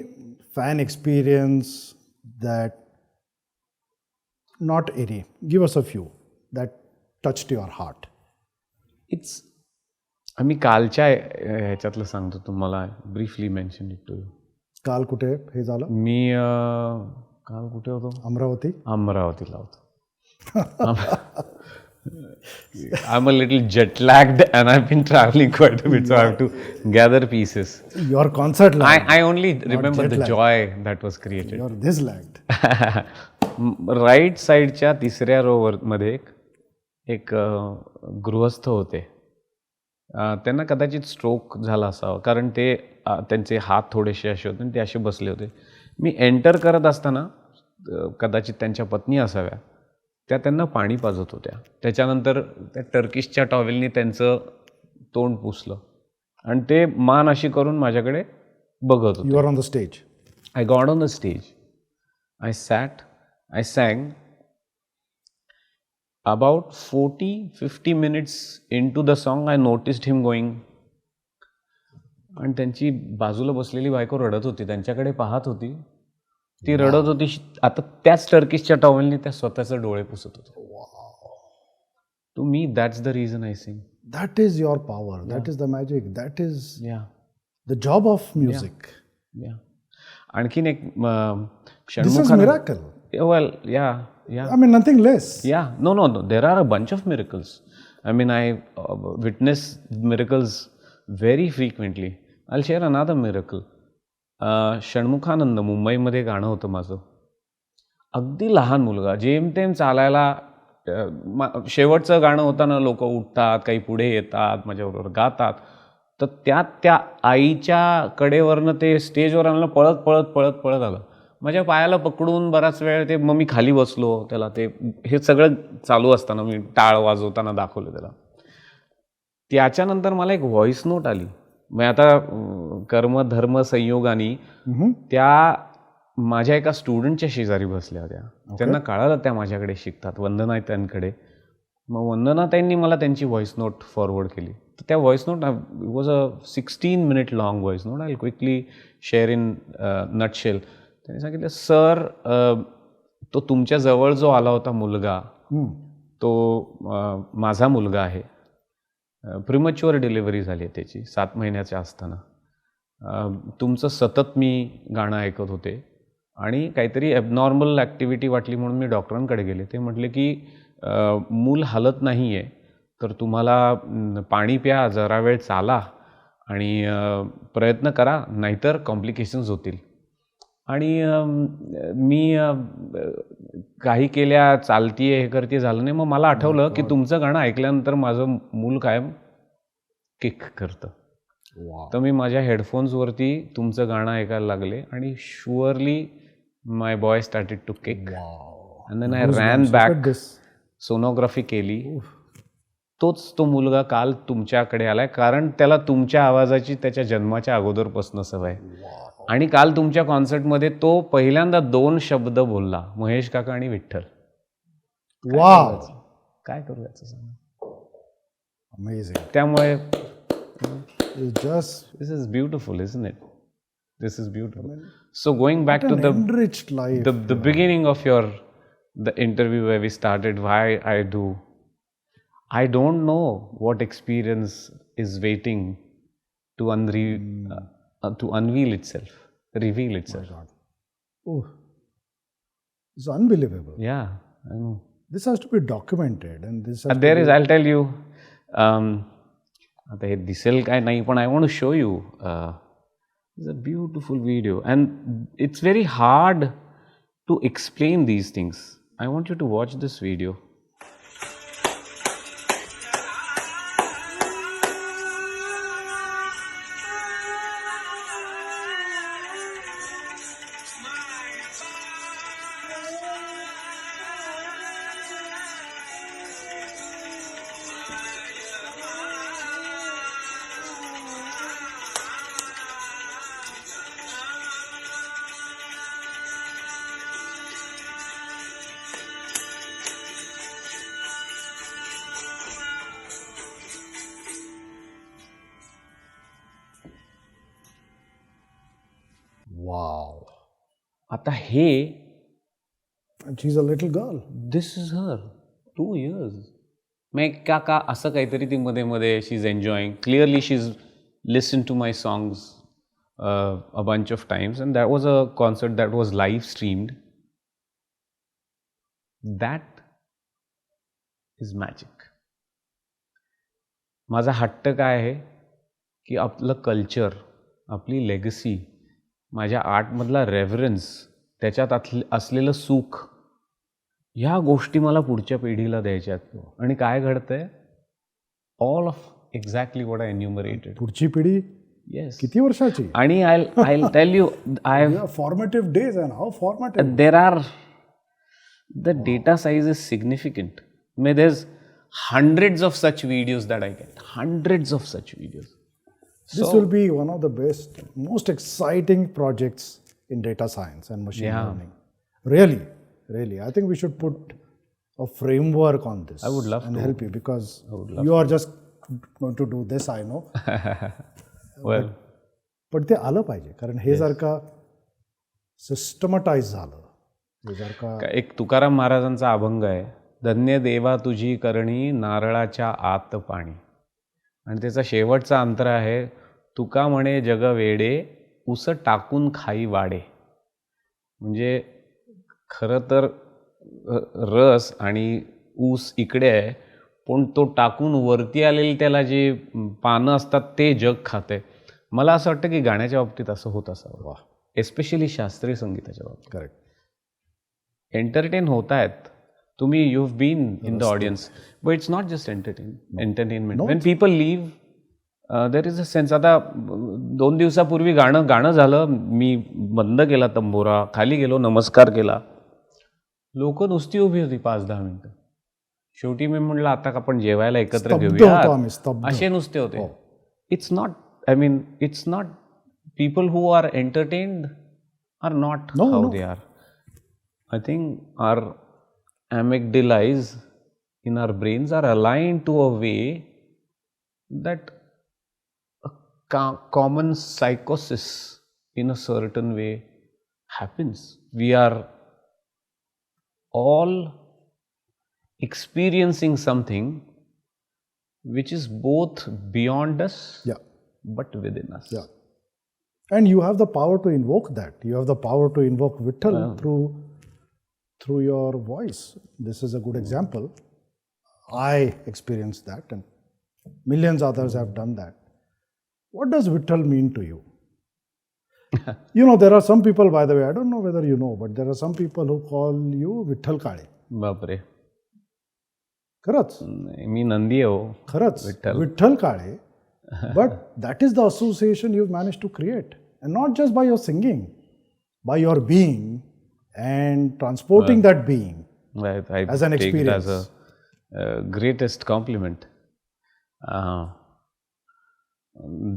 fan experience that, not any, give us a few that touched your heart. It's आम्ही कालच्या ह्याच्यातलं सांगतो तुम्हाला, briefly mention it to you. काल कुठे हे झालं? मी काल कुठे होतो? अमरावतीला होतो. I'm a little jet lagged and I've been traveling quite a bit, so I have to gather pieces. Your concert lag. I only remember the joy that was created. You're this lagged. Right साईडच्या 3ऱ्या रोवरमध्ये एक गृहस्थ होते. त्यांना कदाचित stroke झाला असावा, कारण ते त्यांचे हात थोडेसे असे होते आणि ते असे बसले होते. मी एंटर करत असताना कदाचित त्यांच्या पत्नी असाव्या, त्या त्यांना पाणी पाजत होत्या. त्याच्यानंतर त्या टर्किशच्या टॉवेलनी त्यांचं तोंड पुसलं आणि ते मान अशी करून माझ्याकडे बघत होते. You are on the stage. I got on the stage. I sat, I sang. About 40-50 minutes into the song, I noticed him going. आणि त्यांची बाजूला बसलेली बायको रडत होती, त्यांच्याकडे पाहत होती. ती रडत होती. आता त्याच टर्किशच्या टॉवेलनी त्या स्वतःचे डोळे पुसत होते. To me that's the reason I sing. That is your power. That is the magic. That is या the job of music. या आणखीन एक This is miracle. वेल या I mean, nothing less. Yeah, no. There are a bunch of miracles. I mean, I witness miracles very frequently. I'll share another miracle. Shanmukhananda, मुंबईमध्ये गाणं होतं माझं. अगदी लहान मुलगा, जेमतेम चालायला, शेवटचं गाणं होताना लोक उठतात, काही पुढे येतात, माझ्याबरोबर गातात. तर त्या आईच्या कडेवरनं ते स्टेजवर आणलं, पळत आलं. माझ्या पायाला पकडून बराच वेळ ते, मग मी खाली बसलो, त्याला ते हे सगळं चालू असताना मी टाळ वाजवताना दाखवलं त्याला. त्याच्यानंतर मला एक व्हॉइस नोट आली. मग आता कर्म धर्म संयोगाने त्या माझ्या एका स्टुडंटच्या शेजारी बसल्या होत्या. त्यांना कळालं त्या माझ्याकडे शिकतात, वंदनाताईंकडे. मग वंदनाताईंनी मला त्यांची व्हॉइस नोट फॉरवर्ड केली. तर त्या voice note was a 16 minute long voice note. I quickly share in nutshell. त्यांनी सांगितलं, सर, तो तुमच्या जवळ जो आला होता मुलगा, तो माझा मुलगा आहे. प्रिमच्युअर डिलिव्हरी झाली आहे त्याची 7 महिन्याच्या असताना. तुमचं सतत मी गाणं ऐकत होते आणि काहीतरी ॲबनॉर्मल ॲक्टिव्हिटी वाटली म्हणून मी डॉक्टरांकडे गेले. ते म्हटले की मूल हलत नाही आहे, तर तुम्हाला पाणी प्या, जरा वेळ चाला आणि प्रयत्न करा, नाहीतर कॉम्प्लिकेशन्स होतील. आणि मी काही केल्या, चालतीये, हे करते, झालं नाही. मग मला आठवलं की तुमचं गाणं ऐकल्यानंतर माझं मूल कायम किक करतं. तर मी माझ्या हेडफोन्सवरती तुमचं गाणं ऐकायला लागले आणि surely my boy started to kick. And then I ran back, sonography केली. तोच तो मुलगा काल तुमच्याकडे आलाय, कारण त्याला तुमच्या आवाजाची त्याच्या जन्माच्या अगोदरपासून सवय. आणि काल तुमच्या कॉन्सर्टमध्ये तो पहिल्यांदा 2 शब्द बोलला, महेश काका आणि विठ्ठल. काय करू याचं सांग. Amazing. त्यामुळे this is beautiful, isn't it? This is beautiful. So going back to the enriched life, the beginning of the interview where we started, why I do. I don't know what experience is waiting to unveil itself, reveal itself. Oh, it's unbelievable. Yeah, I know. This has to be documented, and this has there is, I'll tell you, आता हे दिसेल काय नाही, पण I want to show you. It's a beautiful video, and it's very hard to explain these things. I want you to watch this video. Wow. आता हे And she's a little girl. This is her 2 years. मग का असं काहीतरी ती मध्ये मध्ये she is enjoying. Clearly she is listen to my songs a bunch of times, and that was a concert that was live streamed. That is magic. माझा हट्ट काय आहे की आपलं कल्चर, आपली लेगसी, माझ्या आर्टमधला रेव्हरन्स, त्याच्यात असलेलं सुख, ह्या गोष्टी मला पुढच्या पिढीला द्यायच्या आहेत. आणि काय घडतंय? All of exactly what I enumerated. पुढची पिढी येस. किती वर्षाची? आणि I tell you, formative days and how formative. there are, the data size is significant. I mean, there's hundreds of such videos that I get, hundreds of such videos. This will be one of the best, most exciting projects in data science and machine learning. Really, really. I think we should put a framework on this. I would love and to. help you, because you are just going to do this, I know. Well, पण ते आलं पाहिजे, कारण हे जर का सिस्टमटाईज झालं, हे जर का एक तुकाराम महाराजांचा अभंग आहे, धन्य देवा तुझी करणी नारळाच्या आत पाणी. आणि त्याचा शेवटचा अंतर आहे, तुका म्हणे जग वेडे उस टाकून खाई वाडे. म्हणजे खरं तर रस आणि ऊस इकडे आहे, पण तो टाकून वरती आलेली त्याला जे पानं असतात ते जग खाते. मला असं वाटतं की गाण्याच्या बाबतीत असं होत असावं. वा, एस्पेशली शास्त्रीय संगीताच्या बाबतीत. करेक्ट. एंटरटेन होत आहेत तुम्ही, you have been in the audience, but it's not just entertainment. When people live there is a sense. आता 2 दिवसापूर्वी गाणं झालं, मी बंद केला तंबोरा, खाली गेलो, नमस्कार केला, लोक नुसती उभी होती 5-10 मिनिटं. शेवटी मी म्हटलं आता आपण जेवायला एकत्र घेऊया, असे नुसते होते. It's not, I mean it's not, people who are entertained are not how they are. I think are amygdalae in our brains are aligned to a way that a common psychosis in a certain way happens. We are all experiencing something which is both beyond us, but within us. Yeah. And you have the power to invoke that. You have the power to invoke Vitthal through your voice. This is a good example. I experienced that, and millions others have done that. What does Vitthal mean to you? You know, there are some people, by the way, I don't know whether you know, but there are some people who call you Vitthal Kale. बापरे, खरंच मी नंदी आहे हो. खरंच Vitthal Kale. But that is the association you've managed to create, and not just by your singing, by your being and transporting that being I as an take experience. it as a greatest compliment.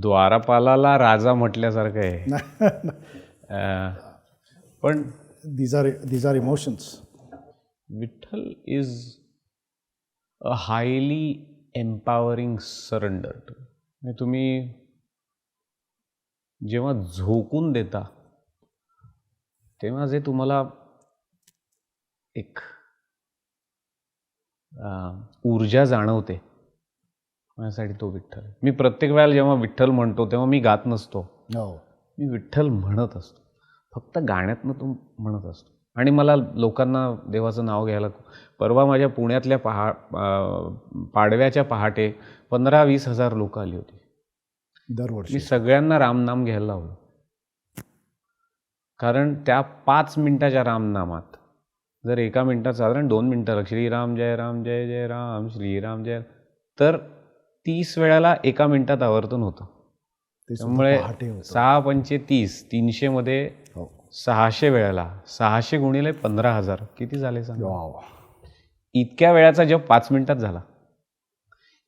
द्वारपालाला राजा म्हटल्यासारखं आहे. पण these are emotions. Vitthal is a highly empowering surrender. तुम्ही जेव्हा झोकून देता तेव्हा जे तुम्हाला एक ऊर्जा जाणवते, माझ्यासाठी तो विठ्ठल. मी प्रत्येक वेळेला जेव्हा विठ्ठल म्हणतो तेव्हा मी गात नसतो, मी विठ्ठल म्हणत असतो. फक्त गाण्यातनं तो म्हणत असतो. आणि मला लोकांना देवाचं नाव घ्यायला, परवा माझ्या पुण्यातल्या पाडव्याच्या पहाटे 15-20 हजार लोक आली होती दरवर्षी. मी सगळ्यांना रामनाम घ्यायला लावलं, कारण त्या 5 मिनिटाच्या रामनामात जर 1 मिनिटात साधारण 2 मिनिटं श्रीराम जय राम जय जय राम श्रीराम जय, तर 30 वेळाला 1 मिनिटात आवर्तन होतं. त्यामुळे 6×5 = 30, 300 मध्ये 600 वेळाला 600 गुणिले 15,000 किती झाले सांगा. इतक्या वेळाचा जप 5 मिनिटात झाला.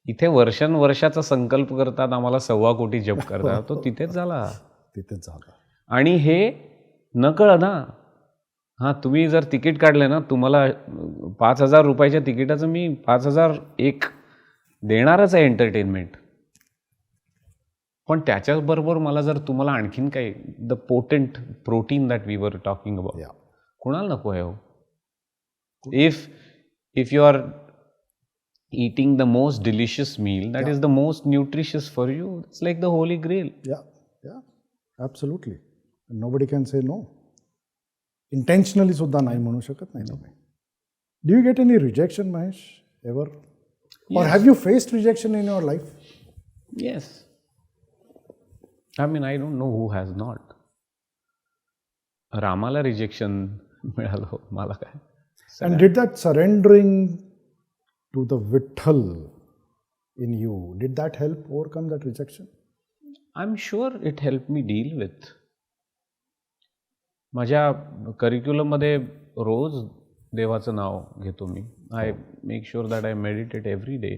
इथे वर्षाचा संकल्प करतात, आम्हाला 1.25 कोटी जप करतात, तो तिथेच झाला. आणि हे नकळत ना. हां, तुम्ही जर तिकीट काढले ना, तुम्हाला 5,000 रुपयाच्या तिकिटाचं मी 5,001 देणारच आहे एंटरटेनमेंट. पण त्याच्याबरोबर मला जर तुम्हाला आणखीन काही the potent protein that we were talking about. Yeah. कुणाला नको आहे हो? If you are eating the most delicious meal that is the most nutritious for you, it's like the holy grail. Yeah, absolutely. Nobody can say no. Intentionally सुद्धा नाही म्हणू शकत नाही तुम्ही. Do you get any rejection, Mahesh, ever? Or have you faced rejection in your life? Yes. I mean, I don't know who has not. रामाला rejection मिळालं, मला काय. And did that surrendering to the Vitthal in you, did that help overcome that rejection? I'm sure it helped me deal with. माझ्या करिक्युलममध्ये रोज देवाचं नाव घेतो मी. I make sure that I meditate every day,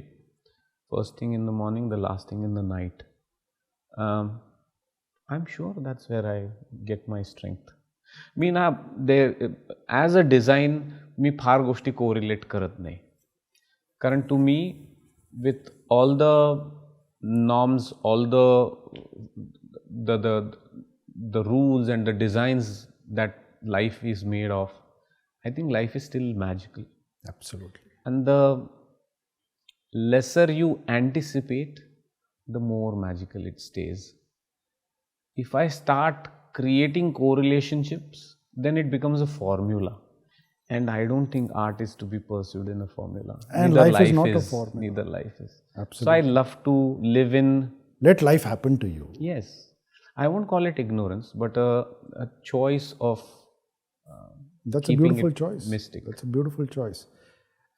first thing in the morning, the last thing in the night. I am sure that's where I get my strength. मी ना as अ design मी फार गोष्टी correlate करत नाही, कारण तुम्ही with all the norms, all the rules and the designs that life is made of, I think life is still magical. Absolutely. And the lesser you anticipate, the more magical it stays. If I start creating correlationships, then it becomes a formula. And I don't think art is to be pursued in a formula. And Neither life is not a formula. Neither life is. Absolutely. So I love to live in... Let life happen to you. Yes. I won't call it ignorance, but a choice of That's a beautiful choice. Mystic. That's a beautiful choice.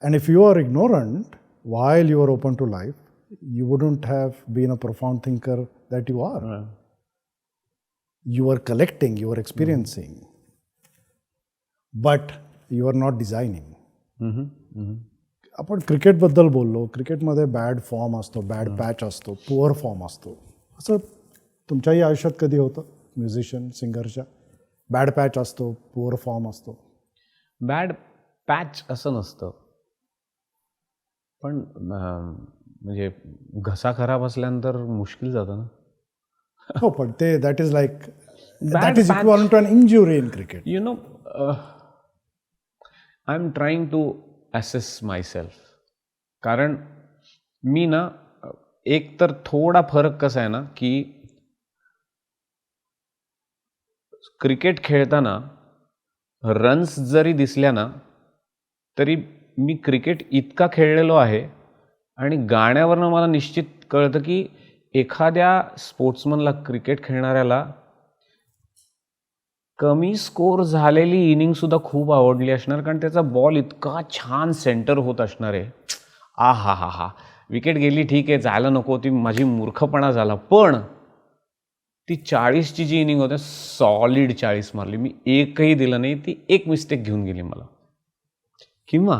And if you are ignorant while you are open to life, you wouldn't have been a profound thinker that you are. You are collecting, you are experiencing, but you are not designing. आपण क्रिकेटबद्दल बोललो. क्रिकेटमध्ये bad form असतो, bad patch असतो, poor form असतो. असं तुमच्याही आयुष्यात कधी होतं? म्युझिशियन, सिंगरच्या बॅड पॅच असतो, पुअर फॉर्म असतो. बॅड पॅच असं नसतं, पण म्हणजे घसा खराब असल्यानंतर मुश्किल जातं ना. हो, पण ते that is like that is equal to an injury in cricket. You know, I am trying to assess myself. कारण मी ना, एक तर थोडा फरक कसा आहे ना, की क्रिकेट खेळताना रन्स जरी दिसल्या ना, तरी मी क्रिकेट इतका खेळलेलो आहे आणि गाण्यावरनं मला निश्चित कळतं की एखाद्या स्पोर्ट्समनला, क्रिकेट खेळणाऱ्याला कमी स्कोर झालेली इनिंगसुद्धा खूप आवडली असणार, कारण त्याचा बॉल इतका छान सेंटर होत असणार आहे. हा विकेट गेली, ठीक आहे, जायला नको, ती माझी मूर्खपणा झाला. पण ती 40ची जी इनिंग होते, सॉलिड 40 मारली, मी एकही दिलं नाही. ती एक मिस्टेक घेऊन गेली मला. किंवा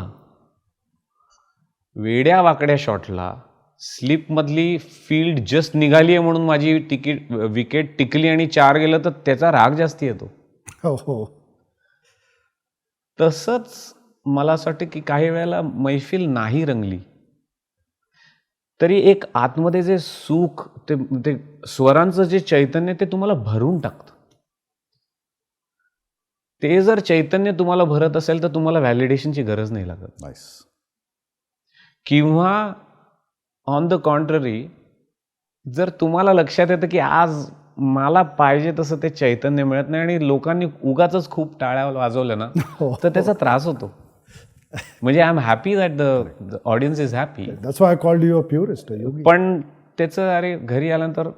वेड्या वाकड्या शॉटला स्लिपमधली फील्ड जस्ट निघाली आहे म्हणून माझी विकेट टिकली आणि 4 गेलं, तर त्याचा राग जास्ती येतो. हो. तसंच मला असं वाटतं की काही वेळेला मैफिल नाही रंगली तरी एक आतमध्ये जे सुख, ते स्वरांचं जे चैतन्य, ते तुम्हाला भरून टाकतं. ते जर चैतन्य तुम्हाला भरत असेल तर तुम्हाला व्हॅलिडेशनची गरज नाही लागत. नाईस. किंवा ऑन द कॉन्ट्ररी, जर तुम्हाला लक्षात येतं की आज मला पाहिजे तसं ते चैतन्य मिळत नाही आणि लोकांनी उगाचच खूप टाळ्या वाजवल्या ना, तर त्याचा त्रास होतो. म्हणजे I am happy that the audience is happy. That's why I called you a purist, a yogi. पण त्याचं अरे घरी आल्यानंतर,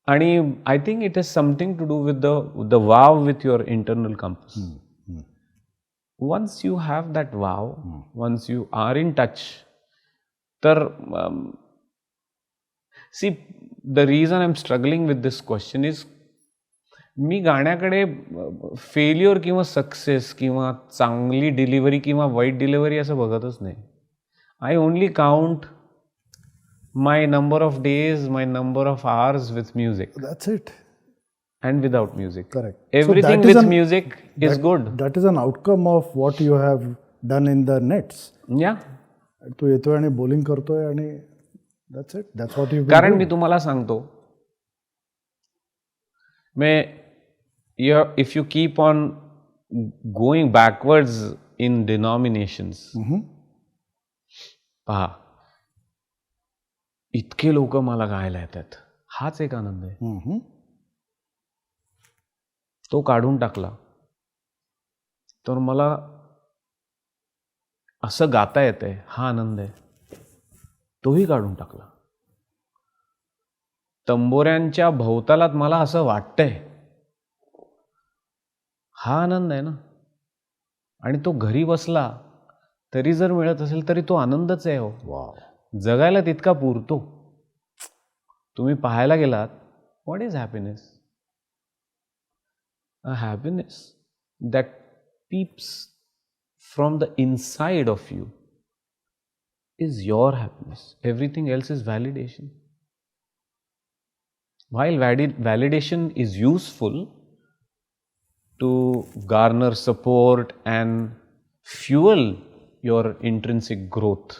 आणि I think it is something to do with the wow with your internal compass. Once you have that wow, once you are in touch, तर see the reason I am struggling with this question is, मी गाण्याकडे failure किंवा success किंवा चांगली delivery किंवा वाईट delivery असं बघतच नाही. I only count my number of days, my number of hours with music. That's it. And without music. Correct. Everything with music is good. That is an outcome of what you have done in the nets. Yeah, तू येतोय आणि bowling करतोय आणि that's it. That's what you. कारण मी तुम्हाला सांगतो, if you keep on going backwards in denominations, पहा, इतके लोक मला गायला येतात, हाच एक आनंद आहे. तो काढून टाकला तर मला असं गाता येतंय, हा आनंद आहे. तोही काढून टाकला. तंबोऱ्यांच्या भोवतालात मला असं वाटतंय, हा आनंद आहे ना. आणि तो घरी बसला तरी जर मिळत असेल तरी तो आनंदच आहे. हो, जगायला तितका पुरतो. तुम्ही पाहायला गेलात, what is happiness? A happiness that peeps from the inside of you is your happiness. Everything else is validation. While validation is useful to garner support and fuel your intrinsic growth,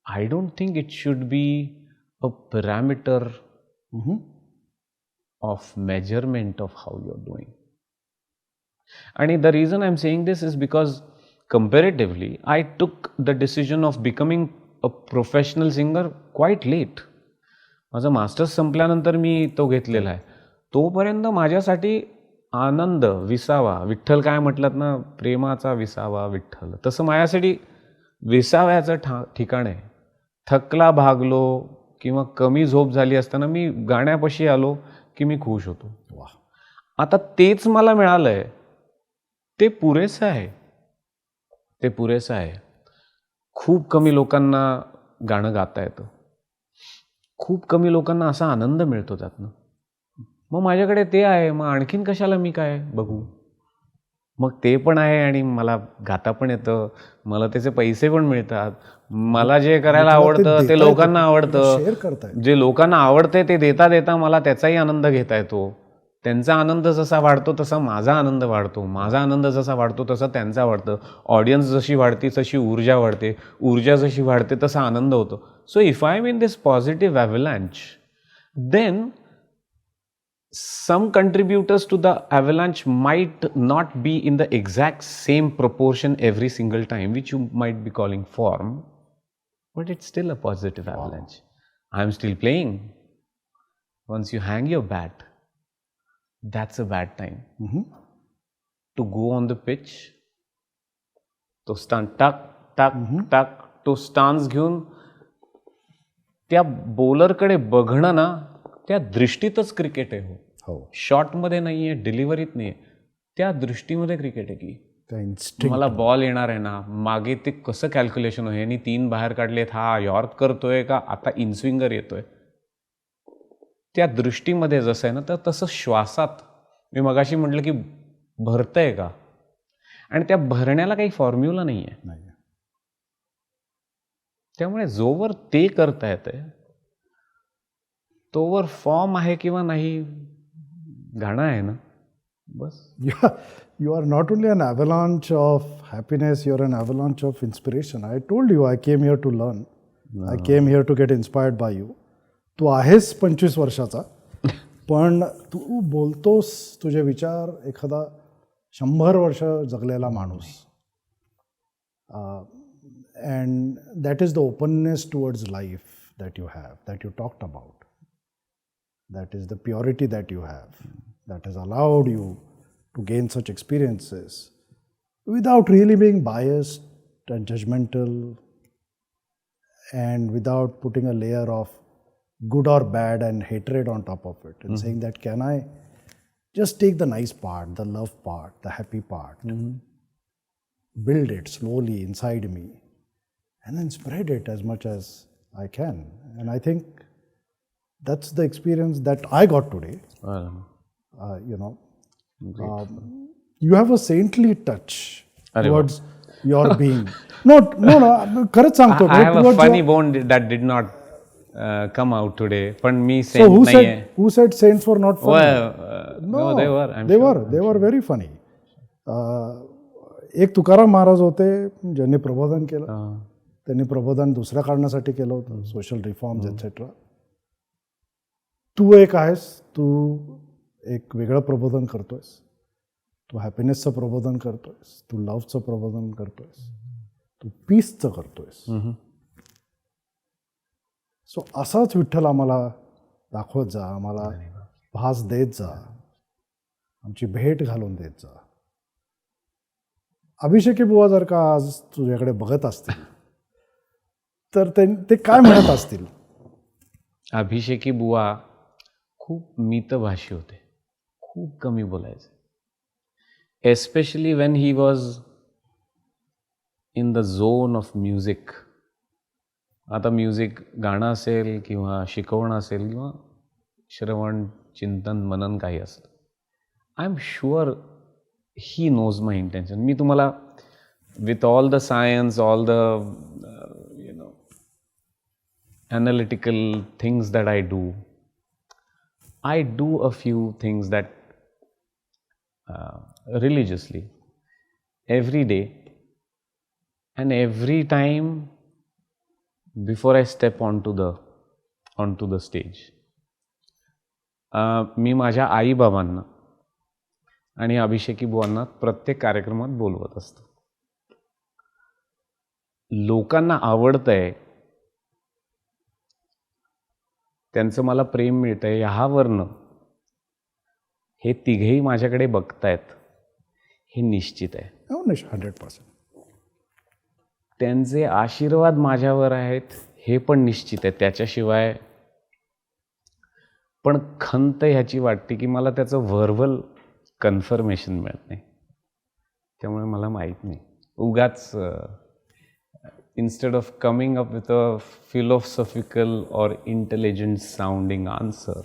I don't think it should be a parameter of measurement of how you're doing. And the reason I'm saying this is because comparatively I took the decision of becoming a professional singer quite late. माझं masters संपल्यानंतर मी तो घेतलेला आहे. तोपर्यंत माझ्यासाठी आनंद विसावा, विठ्ठल काय म्हटलं ना, प्रेमाचा विसावा विठ्ठल, तसं माझ्यासाठी विसाव्याचं ठिकाण आहे. थकला भागलो किंवा कमी झोप झाली असताना मी गाण्यापाशी आलो की मी खुश होतो. आता तेच मला मिळालंय, ते पुरेसं आहे. ते पुरेसं आहे. खूप कमी लोकांना गाणं गाता येतं. खूप कमी लोकांना असा आनंद मिळतो त्यातनं. मग माझ्याकडे ते आहे, मग आणखीन कशाला मी काय बघू? मग ते पण आहे आणि मला गाता पण येतं, मला त्याचे पैसे पण मिळतात. मला जे करायला आवडतं ते लोकांना आवडतं. जे लोकांना आवडते ते देता देता मला त्याचाही आनंद घेता येतो. त्यांचा आनंद जसा वाढतो तसा माझा आनंद वाढतो. माझा आनंद जसा वाढतो तसा त्यांचा वाढतं. ऑडियन्स जशी वाढते तशी ऊर्जा वाढते. ऊर्जा जशी वाढते तसा आनंद होतो. So if I am in this positive avalanche, then some contributors to the avalanche might not be in the exact same proportion every single time, which you might be calling form, but it's still a positive avalanche. I'm still playing. Once you hang your bat, that's a bad time to go on the pitch. तो stand टक टक टक, तो stance घेऊन त्या बॉलरकडे बघणं ना, त्या दृष्टीतच क्रिकेट आहे. हो, शॉटमध्ये नाही आहे, डिलिव्हरीत नाही आहे, त्या दृष्टीमध्ये क्रिकेट आहे. की मला बॉल येणार आहे ना, मागे ते कसं कॅल्क्युलेशन आहे, यांनी 3 बाहेर काढलेत, हा यॉर्क करतोय का आता इनस्विंगर येतोय, त्या दृष्टीमध्ये जसं आहे ना, तर तसं श्वासात मी मगाशी म्हटलं की भरतंय का, आणि त्या भरण्याला काही फॉर्म्युला नाही आहे. त्यामुळे जोवर ते करता येतंय तोवर फॉर्म आहे किंवा नाही, गाणं आहे ना, बस. You are not only an avalanche of happiness, you are an avalanche of inspiration. I told you I came here to learn. I came here to get inspired by you. तू आहेस 25 वर्षाचा, पण तू बोलतोस, तुझे विचार एखादा 100 वर्ष जगलेला माणूस. And that is the openness towards life that you have, that you talked about. That is the purity that you have, that has allowed you to gain such experiences without really being biased and judgmental, and without putting a layer of good or bad and hatred on top of it, and saying that, can I just take the nice part, the love part, the happy part, build it slowly inside me, and then spread it as much as I can. And I think that's the experience that I got today. You have a saintly touch towards your being. No, खरंच सांगतो. I have a funny bone that did not come out today. पण मी saint नाहीये. Who said saints were not funny? No, they were. They were very funny. एक तुकाराम महाराज होते ज्यांनी प्रबोधन केलं. त्यांनी प्रबोधन दुसऱ्या कारणासाठी केलं होतं, सोशल रिफॉर्म्स एटसेट्रा. तू एक आहेस, तू एक वेगळं प्रबोधन करतोयस, तू हॅपीनेसचं प्रबोधन करतोयस, तू लव्हचं प्रबोधन करतोयस, तू पीसचं करतोयस. सो असाच विठ्ठल आम्हाला दाखवत जा, आम्हाला भास देत जा, आमची भेट घालून देत जा. अभिषेकी बुवा जर का आज तुझ्याकडे बघत असतील तर ते काय म्हणत असतील? अभिषेकी बुवा खूप मितभाषी होते, खूप कमी बोलायचे. Especially when he was in the zone of music. आता म्युझिक गाणं असेल किंवा शिकवणं असेल किंवा श्रवण, चिंतन, मनन काही असेल, I am sure he knows my intention. मी तुम्हाला with all the science, all the analytical things that I do a few things that religiously every day, and every time before I step onto the stage, मी माझ्या आई-बाबांना आणि अभिषेकी बुवांना प्रत्येक कार्यक्रमात बोलवत असतो. लोकांना आवडतंय, त्यांचं मला प्रेम मिळतंय, ह्यावरनं हे तिघेही माझ्याकडे बघतायत हे निश्चित आहे. 100%. त्यांचे आशीर्वाद माझ्यावर आहेत हे पण निश्चित आहे. त्याच्याशिवाय पण खंत ह्याची वाटते की मला त्याचं व्हर्बल कन्फर्मेशन मिळत नाही. त्यामुळे मला माहीत नाही, उगाच instead of coming up with a philosophical or intelligent sounding answer,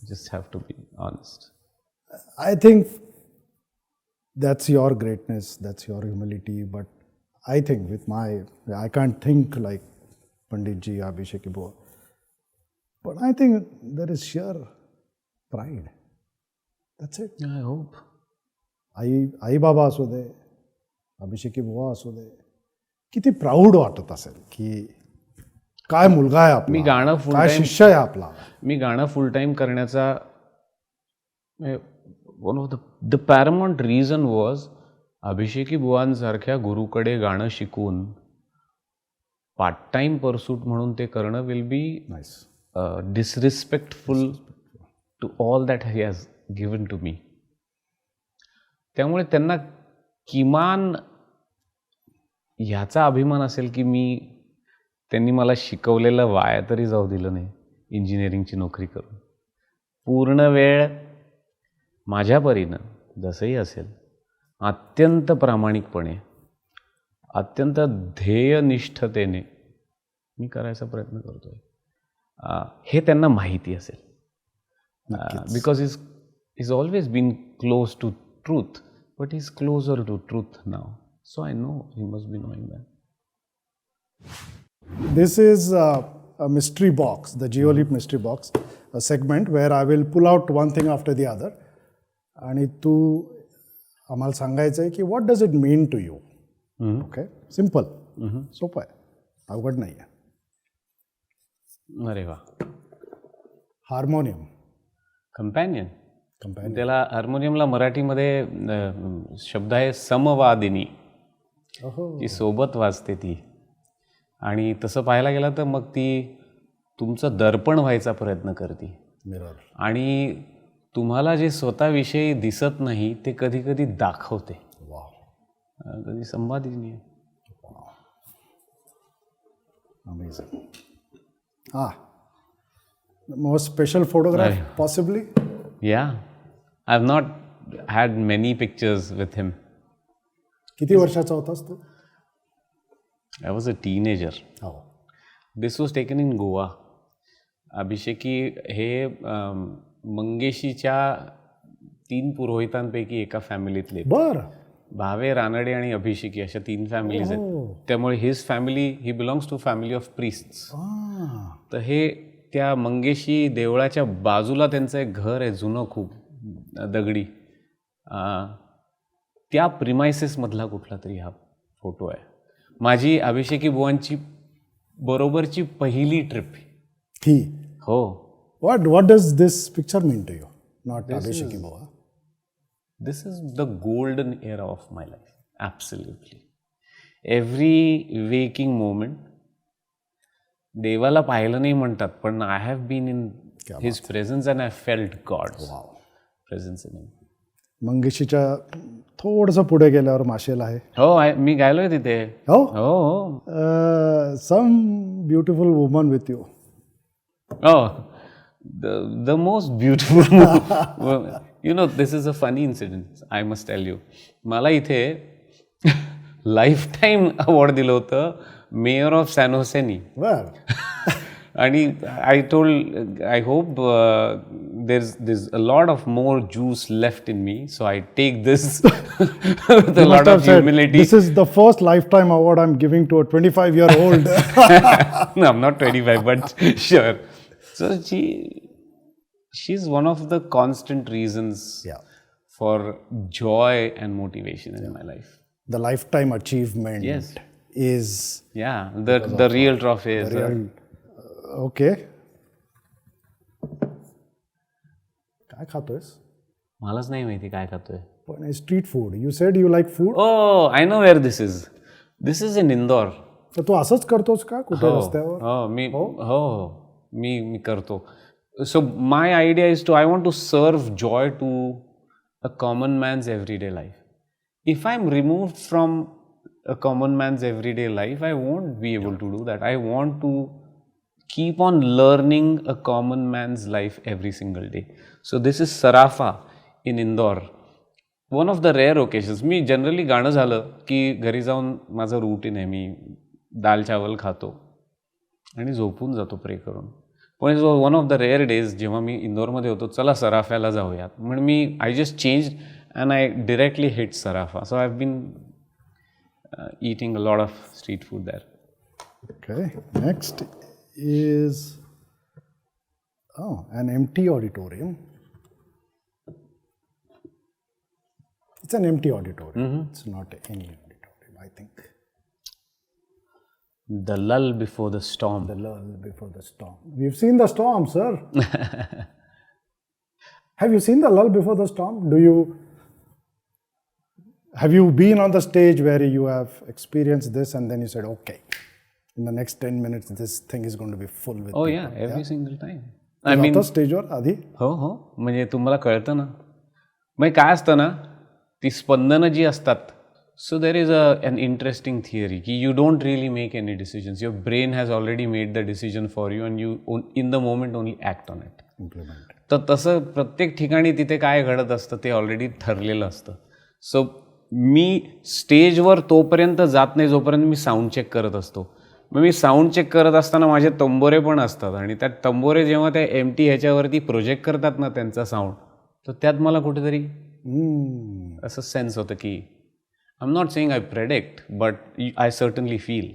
just have to be honest. I think that's your greatness, that's your humility, but I think I can't think like Panditji, Abhishek Buwa, but I think there is sheer pride. That's it. I hope. आई बाबा असू दे, अभिषेकी बुवा असू दे, किती proud वाटत असेल की काय मुलगा आहे आपला, मी गाणं फुल काय टाइम शिष्य आहे आपला. मी गाणं फुल टाइम करण्याचा one of the paramount reason was Abhisheki बुवांसारख्या गुरुकडे गाणं शिकून पार्ट टाइम परसूट म्हणून ते करणं will be nice, disrespectful to all that he has given to me. त्यामुळे त्यांना किमान ह्याचा अभिमान असेल की त्यांनी मला शिकवलेलं वाया तरी जाऊ दिलं नाही इंजिनिअरिंगची नोकरी करून. पूर्ण वेळ माझ्या परीनं जसंही असेल अत्यंत प्रामाणिकपणे, अत्यंत ध्येयनिष्ठतेने मी करायचा प्रयत्न करतोय. हे त्यांना माहिती असेल. Because is always been close to truth, but is closer to truth now. So I know he must be knowing that. This is a mystery box, the Geoleap mystery box, a segment where I will pull out one thing after the other. आणि तू आम्हाला सांगायचं आहे की what does it mean to you? Okay? Simple. सोपं आहे, अवघड नाही आहे. अरे वा. हार्मोनियम. कंपॅनियन. त्याला हार्मोनियमला मराठीमध्ये शब्द आहे समवादिनी. ती सोबत वाजते ती. आणि तसं पाहायला गेलं तर मग ती तुमचं दर्पण व्हायचा प्रयत्न करते. मिरर. आणि तुम्हाला जे स्वतःविषयी दिसत नाही ते कधी कधी दाखवते. वाव. कधी संवादिनी आहे. Amazing. Most special photograph possibly? Yeah. I've not had many pictures with him. किती वर्षाचा होतास तू? I was a teenager. हो. This was taken in Goa. Abhisheki हे मंगेशीच्या 3 पुरोहितांपैकी एका फॅमिलीतले. बरं. भावे, रानडे आणि अभिषेकी अशा 3 फॅमिलीज आहेत. त्यामुळे his family, he belongs to family of priests. तर हे त्या मंगेशी देवळाच्या बाजूला त्यांचं एक घर आहे जुनं, खूप दगडी. त्या प्रिमायसेसमधला कुठला तरी हा फोटो आहे. माझी अभिषेकी बुवांची बरोबरची पहिली ट्रिप ही. हो. What does this picture mean to you? not Abhishek Boa. This is the golden era of my life. Absolutely. Every waking moment, देवाला पाहिलं नाही म्हणतात, पण I have been in his presence and I felt God's presence in him. मंगेशीच्या थोडंसं पुढे गेल्यावर माशेल आहे. हो, मी गायलोय तिथे. हो, हो. Some beautiful woman with you. Oh, the most beautiful. You know, this is a funny incident. I must tell you. मला इथे लाईफटाईम अवॉर्ड दिलं होतं मेयर ऑफ सॅन होसेनी. बर. आणि I hope there's a lot of more juice left in me, so I take this with a lot of humility. This is the first lifetime award I'm giving to a 25-year-old. No, I'm not 25, but sure. So she's one of the constant reasons for joy and motivation in my life. The lifetime achievement is... Yeah, the real trophy is... Okay. काय खातोयस? मलाच नाही माहिती काय खातोय. पण street food. You said you like food? Oh, I know where this is. This is in Indore. तर तू असंच करतोस का कुठे रस्त्यावर? मी करतो. So my idea is I want to serve joy to a common man's everyday life. If I'm removed from a common man's everyday life, I won't be able to do that. I want to keep on learning a common man's life every single day. So this is Sarafa in Indore. One of the rare occasions. Me generally गाणं झालं की घरी जाऊन माझं routine आहे, मी दाल चावल खातो आणि झोपून जातो प्रे करून. पण one of the rare days जेव्हा मी इंदोरमध्ये होतो, चला सराफ्याला जाऊयात म्हणून मी I just change and I directly hit Sarafa. So I have been eating a lot of street food there. Okay, next is an empty auditorium. It's an empty auditorium. It's not any auditorium, I think. The lull before the storm. The lull before the storm. We've seen the storm, sir. Have you seen the lull before the storm? Have you been on the stage where you have experienced this and then you said, okay, in the next 10 minutes, this thing is going to be full with people. Yeah, every single time. I mean, स्टेजवर आधी हो म्हणजे तुम्हाला कळतं ना, मग काय असतं ना, ती स्पंदनं जी असतात. So there is an interesting theory की you don't really make any decisions. Your brain has already made the decision for you and you in the moment only act on it. Implement. तर तसं प्रत्येक ठिकाणी तिथे काय घडत असतं ते ऑलरेडी ठरलेलं असतं. सो मी स्टेजवर तोपर्यंत जात नाही जोपर्यंत मी साऊंड चेक करत असतो. मग मी साऊंड चेक करत असताना माझे तंबोरे पण असतात आणि त्या तंबोरे जेव्हा त्या एमटी ह्याच्यावरती प्रोजेक्ट करतात ना त्यांचा साऊंड, तर त्यात मला कुठेतरी असं सेन्स होतं की I am not saying I predict but I certainly feel.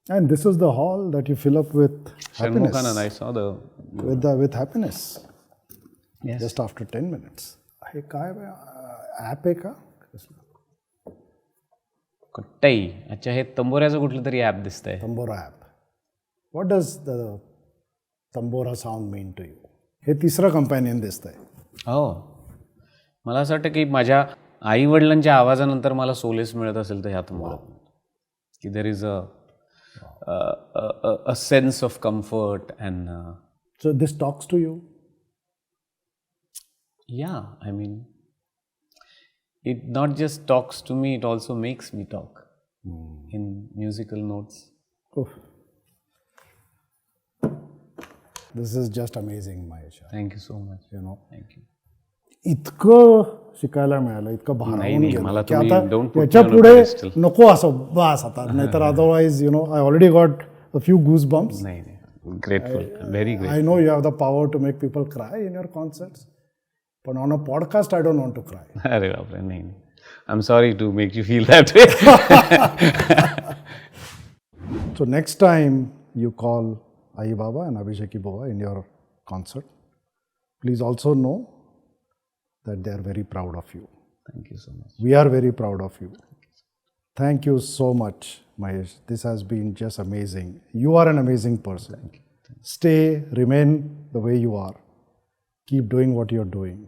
And this is the hall that you fill up with happiness. Shanmukhanand, I saw with happiness. Yes. Just after 10 minutes. हे काय app आहे का? कट्टाई. अच्छा, हे तंबोऱ्याचं कुठलं तरी app दिसतंय. Tambora app. What does the tambora sound mean to you? हे तिसरं companion दिसतंय. हो, मला असं वाटतं की माझ्या आई वडिलांच्या आवाजानंतर मला सोलेस मिळत असेल तर ह्या तंबोऱ्यात, की there is a sense of comfort and so this talks to you. Yeah, I mean, it not just talks to me, it also makes me talk in musical notes. Oof. This is just amazing, Mahesh. Thank you so much. You know, Thank you. इतकं शिकायला मिळालं, इतकं भारावून मला गेलं की आता don't put याच्या me on a पुढे pedestal. नको असं बास आता, नाहीतर otherwise I already got a few goose bumps. नाही, grateful, very grateful. I know you have the power to make people cry in your concerts, but on a podcast I don't want to cry. अरे बापरे, नाही. I'm sorry to make you feel that way. So next time you call Ai Baba and Abhishek Boa in your concert, please also know that they are very proud of you. Thank you so much. We are very proud of you. Thank you so much, Mahesh. This has been just amazing. You are an amazing person. Stay, remain the way you are. Keep doing what you're doing.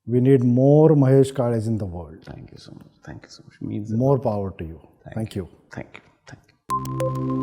We need more Mahesh Kales in the world. Thank you so much. Thank you so much. Means More power to you. Thank you. Thank you. Thank you.